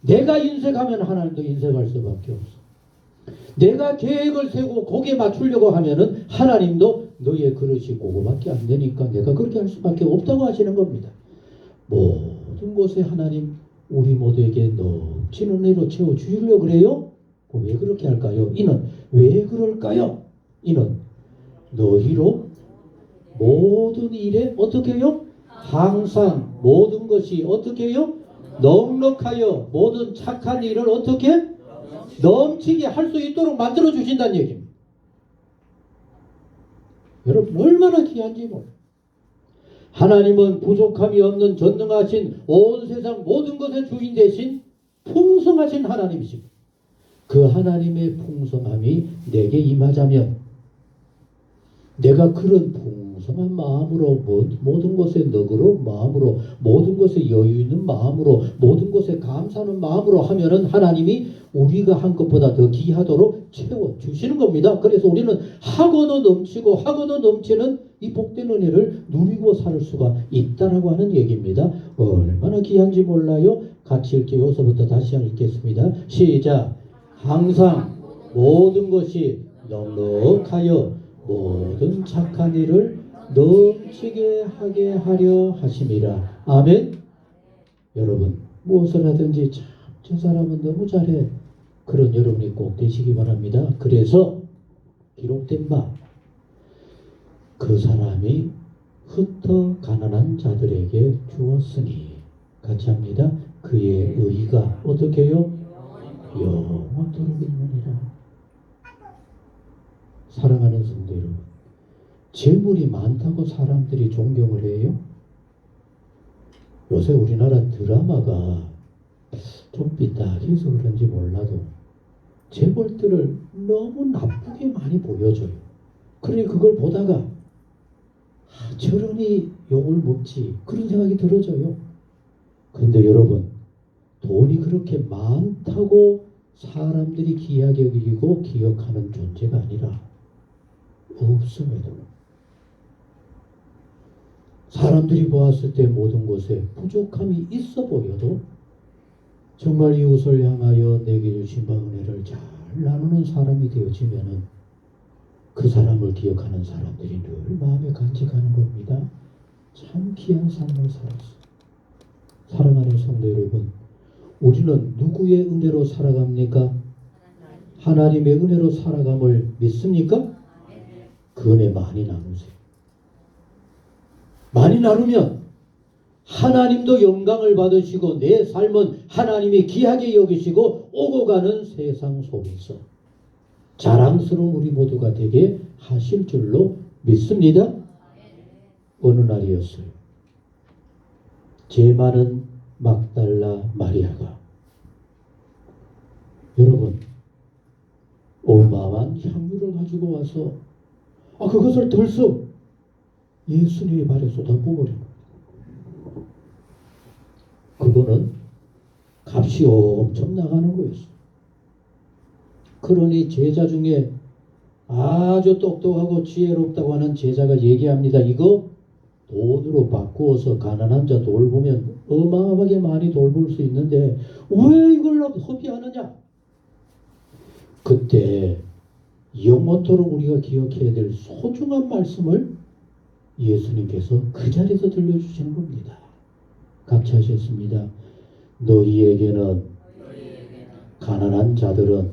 내가 인색하면 하나님도 인색할 수밖에 없어. 내가 계획을 세우고 거기에 맞추려고 하면은 하나님도 너의 그릇이 그거밖에 안 되니까 내가 그렇게 할 수밖에 없다고 하시는 겁니다. 모든 곳에 하나님 우리 모두에게 넘치는 은혜로 채워주시려고 그래요? 왜 그렇게 할까요? 이는 왜 그럴까요? 이는 너희로 모든 일에 어떻게 해요? 항상 모든 것이 어떻게 해요? 넉넉하여 모든 착한 일을 어떻게? 넘치게 할 수 있도록 만들어 주신다는 얘기입니다. 여러분 얼마나 귀한지 몰라요. 하나님은 부족함이 없는 전능하신 온 세상 모든 것의 주인 되신 풍성하신 하나님이십니다. 그 하나님의 풍성함이 내게 임하자면 내가 그런 풍성한 마음으로 모든 것에 너그러운 마음으로 모든 것에 여유 있는 마음으로 모든 것에 감사하는 마음으로 하면은 하나님이 우리가 한 것보다 더 귀하도록 채워주시는 겁니다. 그래서 우리는 하고도 넘치고 하고도 넘치는 이 복된 은혜를 누리고 살 수가 있다라고 하는 얘기입니다. 얼마나 귀한지 몰라요? 같이 읽게요. 여기서부터 다시 읽겠습니다. 시작. 항상 모든 것이 넉넉하여 모든 착한 일을 넘치게 하게 하려 하심이라. 아멘. 여러분 무엇을 하든지 참 저 사람은 너무 잘해. 그런 여러분이 꼭 되시기 바랍니다. 그래서 기록된 바 그 사람이 흩어 가난한 자들에게 주었으니 같이 합니다. 그의 의가 어떻게 해요? 영원토록 있느니라. 사랑하는 성도 여러분, 재물이 많다고 사람들이 존경을 해요? 요새 우리나라 드라마가 좀 삐딱해서 그런지 몰라도 재벌들을 너무 나쁘게 많이 보여줘요. 그러니 그걸 보다가 저러니 욕을 먹지 그런 생각이 들어져요. 그런데 여러분 돈이 그렇게 많다고 사람들이 귀하게 여기고 기억하는 존재가 아니라 없음에도 사람들이 보았을 때 모든 것에 부족함이 있어 보여도 정말 이웃을 향하여 내게 주신 바 은혜를 잘 나누는 사람이 되어지면은 그 사람을 기억하는 사람들이 늘 마음에 간직하는 겁니다. 참 귀한 삶을 살았어. 사랑하는 성도 여러분, 우리는 누구의 은혜로 살아갑니까? 하나님의 은혜로 살아감을 믿습니까? 그 은혜 많이 나누세요. 많이 나누면 하나님도 영광을 받으시고 내 삶은 하나님이 귀하게 여기시고 오고 가는 세상 속에서 자랑스러운 우리 모두가 되게 하실 줄로 믿습니다. 어느 날이었어요. 죄 많은 막달라 마리아가 여러분 어마어마한 향유를 가지고 와서 그것을 덜썩 예수님의 발에 쏟아부어버린 거예요. 그거는 값이 엄청 나가는 거였어요. 그러니 제자 중에 아주 똑똑하고 지혜롭다고 하는 제자가 얘기합니다. 이거 돈으로 바꾸어서 가난한 자 돌보면 어마어마하게 많이 돌볼 수 있는데 왜 이걸로 허비하느냐? 그때 영원토록 우리가 기억해야 될 소중한 말씀을 예수님께서 그 자리에서 들려주시는 겁니다. 같이 하셨습니다. 너희에게는 가난한 자들은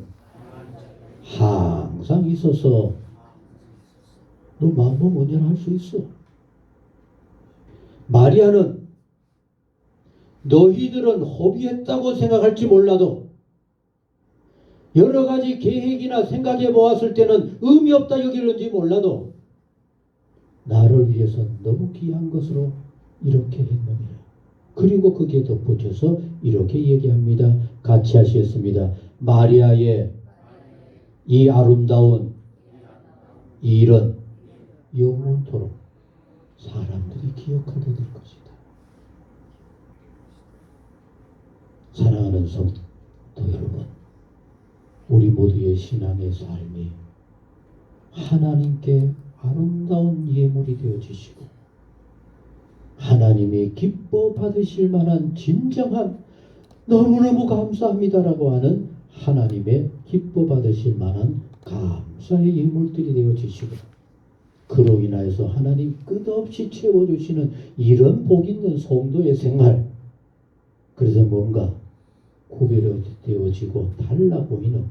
항상 있어서 너 마음은 언제나 할 수 있어. 마리아는 너희들은 허비했다고 생각할지 몰라도 여러 가지 계획이나 생각해 보았을 때는 의미 없다 여기는지 몰라도 나를 위해서 너무 귀한 것으로 이렇게 했느니라. 그리고 거기에 덧붙여서 이렇게 얘기합니다. 같이 하시겠습니다. 마리아의 이 아름다운 이 일은 영원토록 사람들이 기억하게 될 것이다. 사랑하는 성도 여러분, 우리 모두의 신앙의 삶이 하나님께 아름다운 예물이 되어지시고 하나님이 기뻐 받으실 만한 진정한 너무너무 감사합니다라고 하는 하나님의 기뻐 받으실 만한 감사의 예물들이 되어지시고 그로 인하여서 하나님 끝없이 채워주시는 이런 복 있는 성도의 생활, 그래서 뭔가 구별되어지고 달라 보이는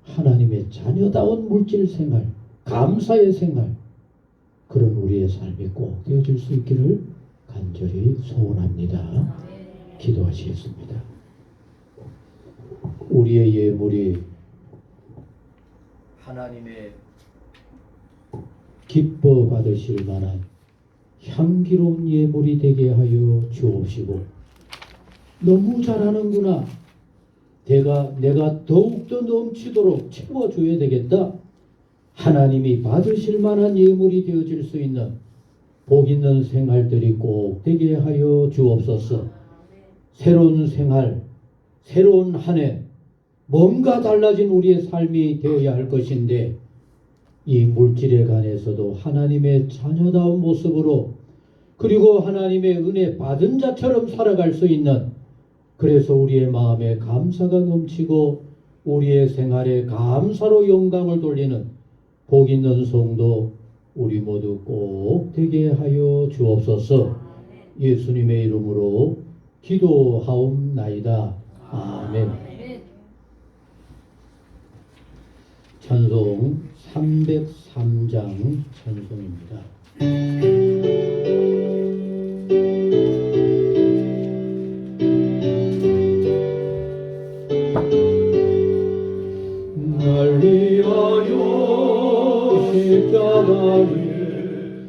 하나님의 자녀다운 물질 생활, 감사의 생활, 그런 우리의 삶이 꼭 되어질 수 있기를 간절히 소원합니다. 기도하시겠습니다. 우리의 예물이 하나님의 기뻐 받으실 만한 향기로운 예물이 되게 하여 주옵시고, 너무 잘하는구나, 내가 더욱더 넘치도록 채워줘야 되겠다, 하나님이 받으실 만한 예물이 되어질 수 있는 복 있는 생활들이 꼭 되게 하여 주옵소서. 새로운 생활, 새로운 한 해, 뭔가 달라진 우리의 삶이 되어야 할 것인데 이 물질에 관해서도 하나님의 자녀다운 모습으로, 그리고 하나님의 은혜 받은 자처럼 살아갈 수 있는, 그래서 우리의 마음에 감사가 넘치고 우리의 생활에 감사로 영광을 돌리는 복 있는 성도 우리 모두 꼭 되게 하여 주옵소서. 예수님의 이름으로 기도하옵나이다. 아멘. 찬송 303장 찬송입니다. 날 위하여 십자가를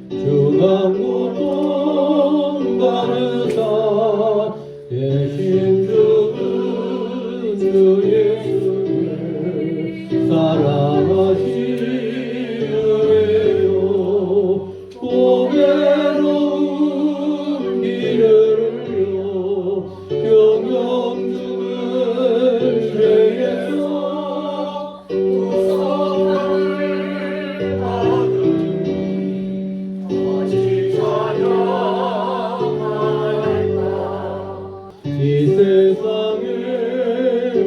중앙 고통 받으사 대신 죽은 주 예수를 사랑하시느래요. 고배로운 길을요 영영 죽을 죄에서 구속함을 받으니 어찌 찬양할까. 이 세상의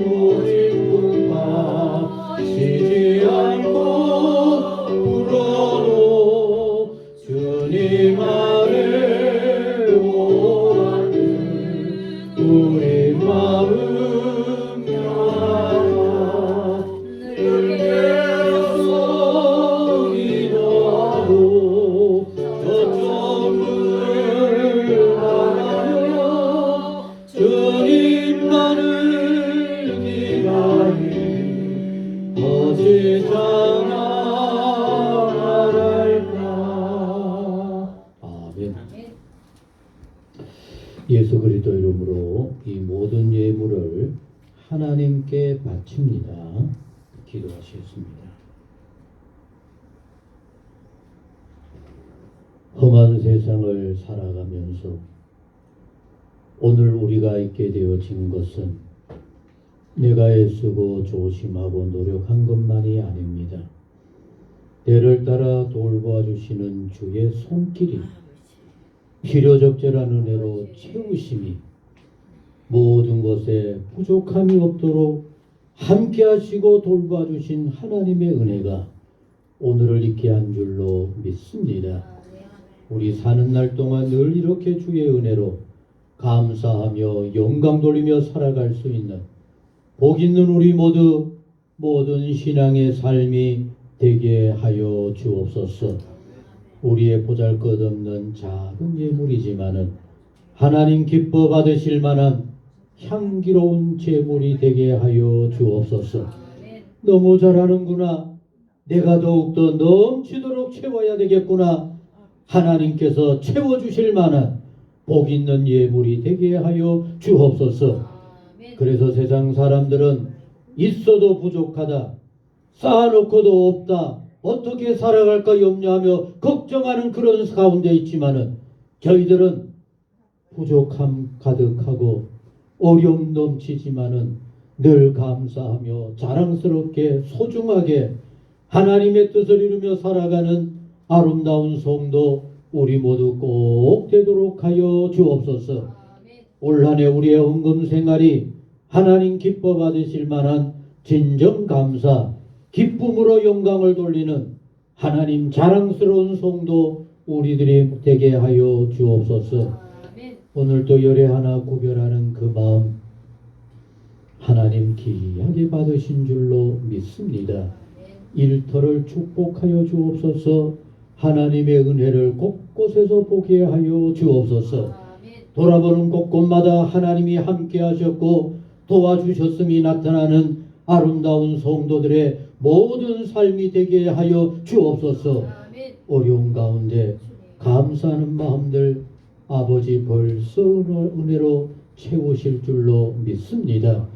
모든 분만 쉬지 않고 불어도 주님 안에 오하는 우리 마음 평안하. 늘 깨어서 기도하고 저점을 바라며 주님만을 기다리 어찌 찬양할까. 아멘. 예수 그리스도 이름으로 이 모든 예물을 하나님께 바칩니다. 기도하시겠습니다. 험한 세상을 살아가면서 오늘 우리가 있게 되어진 것은 내가 애쓰고 조심하고 노력한 것만이 아닙니다. 때를 따라 돌보아주시는 주의 손길이 필요적절한 은혜로 채우심이 모든 것에 부족함이 없도록 함께 하시고 돌봐주신 하나님의 은혜가 오늘을 있게 한 줄로 믿습니다. 우리 사는 날 동안 늘 이렇게 주의 은혜로 감사하며 영광 돌리며 살아갈 수 있는 복 있는 우리 모두 모든 신앙의 삶이 되게 하여 주옵소서. 우리의 보잘것없는 작은 예물이지만은 하나님 기뻐 받으실 만한 향기로운 제물이 되게 하여 주옵소서. 너무 잘하는구나. 내가 더욱더 넘치도록 채워야 되겠구나. 하나님께서 채워주실 만한 복 있는 예물이 되게 하여 주옵소서. 그래서 세상 사람들은 있어도 부족하다, 쌓아놓고도 없다, 어떻게 살아갈까 염려하며 걱정하는 그런 가운데 있지만은 저희들은 부족함 가득하고 어려움 넘치지만은 늘 감사하며 자랑스럽게 소중하게 하나님의 뜻을 이루며 살아가는 아름다운 성도 우리 모두 꼭 되도록 하여 주옵소서. 올 한 해 우리의 헌금 생활이 하나님 기뻐 받으실 만한 진정 감사, 기쁨으로 영광을 돌리는 하나님 자랑스러운 성도 우리들이 되게 하여 주옵소서. 오늘도 열애 하나 구별하는 그 마음 하나님 귀하게 받으신 줄로 믿습니다. 일터를 축복하여 주옵소서. 하나님의 은혜를 곳곳에서 보게 하여 주옵소서. 돌아보는 곳곳마다 하나님이 함께 하셨고 도와주셨음이 나타나는 아름다운 성도들의 모든 삶이 되게 하여 주옵소서. 어려운 가운데 감사하는 마음들 아버지 벌써 은혜로 채우실 줄로 믿습니다.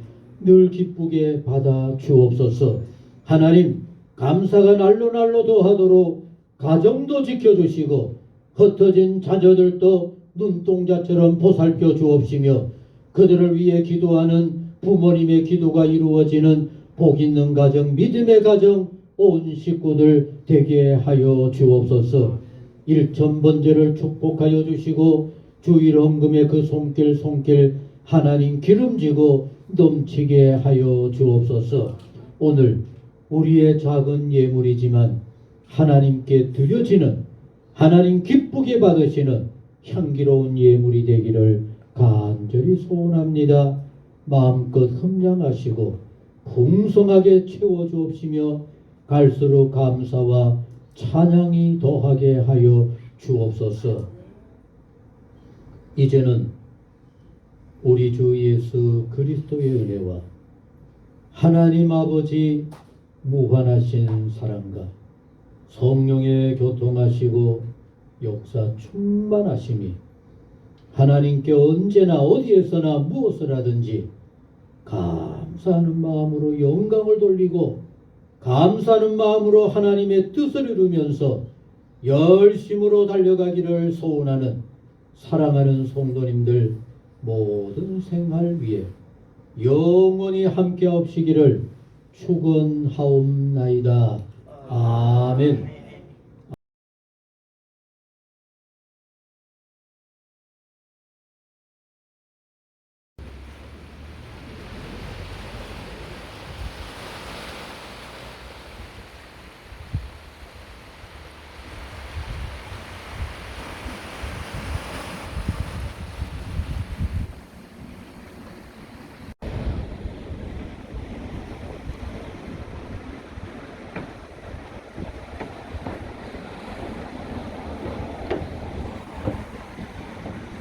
늘 기쁘게 받아 주옵소서. 하나님 감사가 날로 날로 더하도록 가정도 지켜주시고 흩어진 자녀들도 눈동자처럼 보살펴 주옵시며 그들을 위해 기도하는 부모님의 기도가 이루어지는 복 있는 가정, 믿음의 가정, 온 식구들 되게 하여 주옵소서. 일천번제를 축복하여 주시고 주일 헌금의 그 손길 하나님 기름지고 넘치게 하여 주옵소서. 오늘 우리의 작은 예물이지만 하나님께 드려지는 하나님 기쁘게 받으시는 향기로운 예물이 되기를 간절히 소원합니다. 마음껏 흠량하시고 풍성하게 채워주옵시며 갈수록 감사와 찬양이 더하게 하여 주옵소서. 이제는 우리 주 예수 그리스도의 은혜와 하나님 아버지 무한하신 사랑과 성령의 교통하시고 역사 충만하심이 하나님께 언제나 어디에서나 무엇을 하든지 감사하는 마음으로 영광을 돌리고 감사하는 마음으로 하나님의 뜻을 이루면서 열심으로 달려가기를 소원하는 사랑하는 성도님들 모든 생활 위에 영원히 함께 하시기를 축원하옵나이다. 아멘.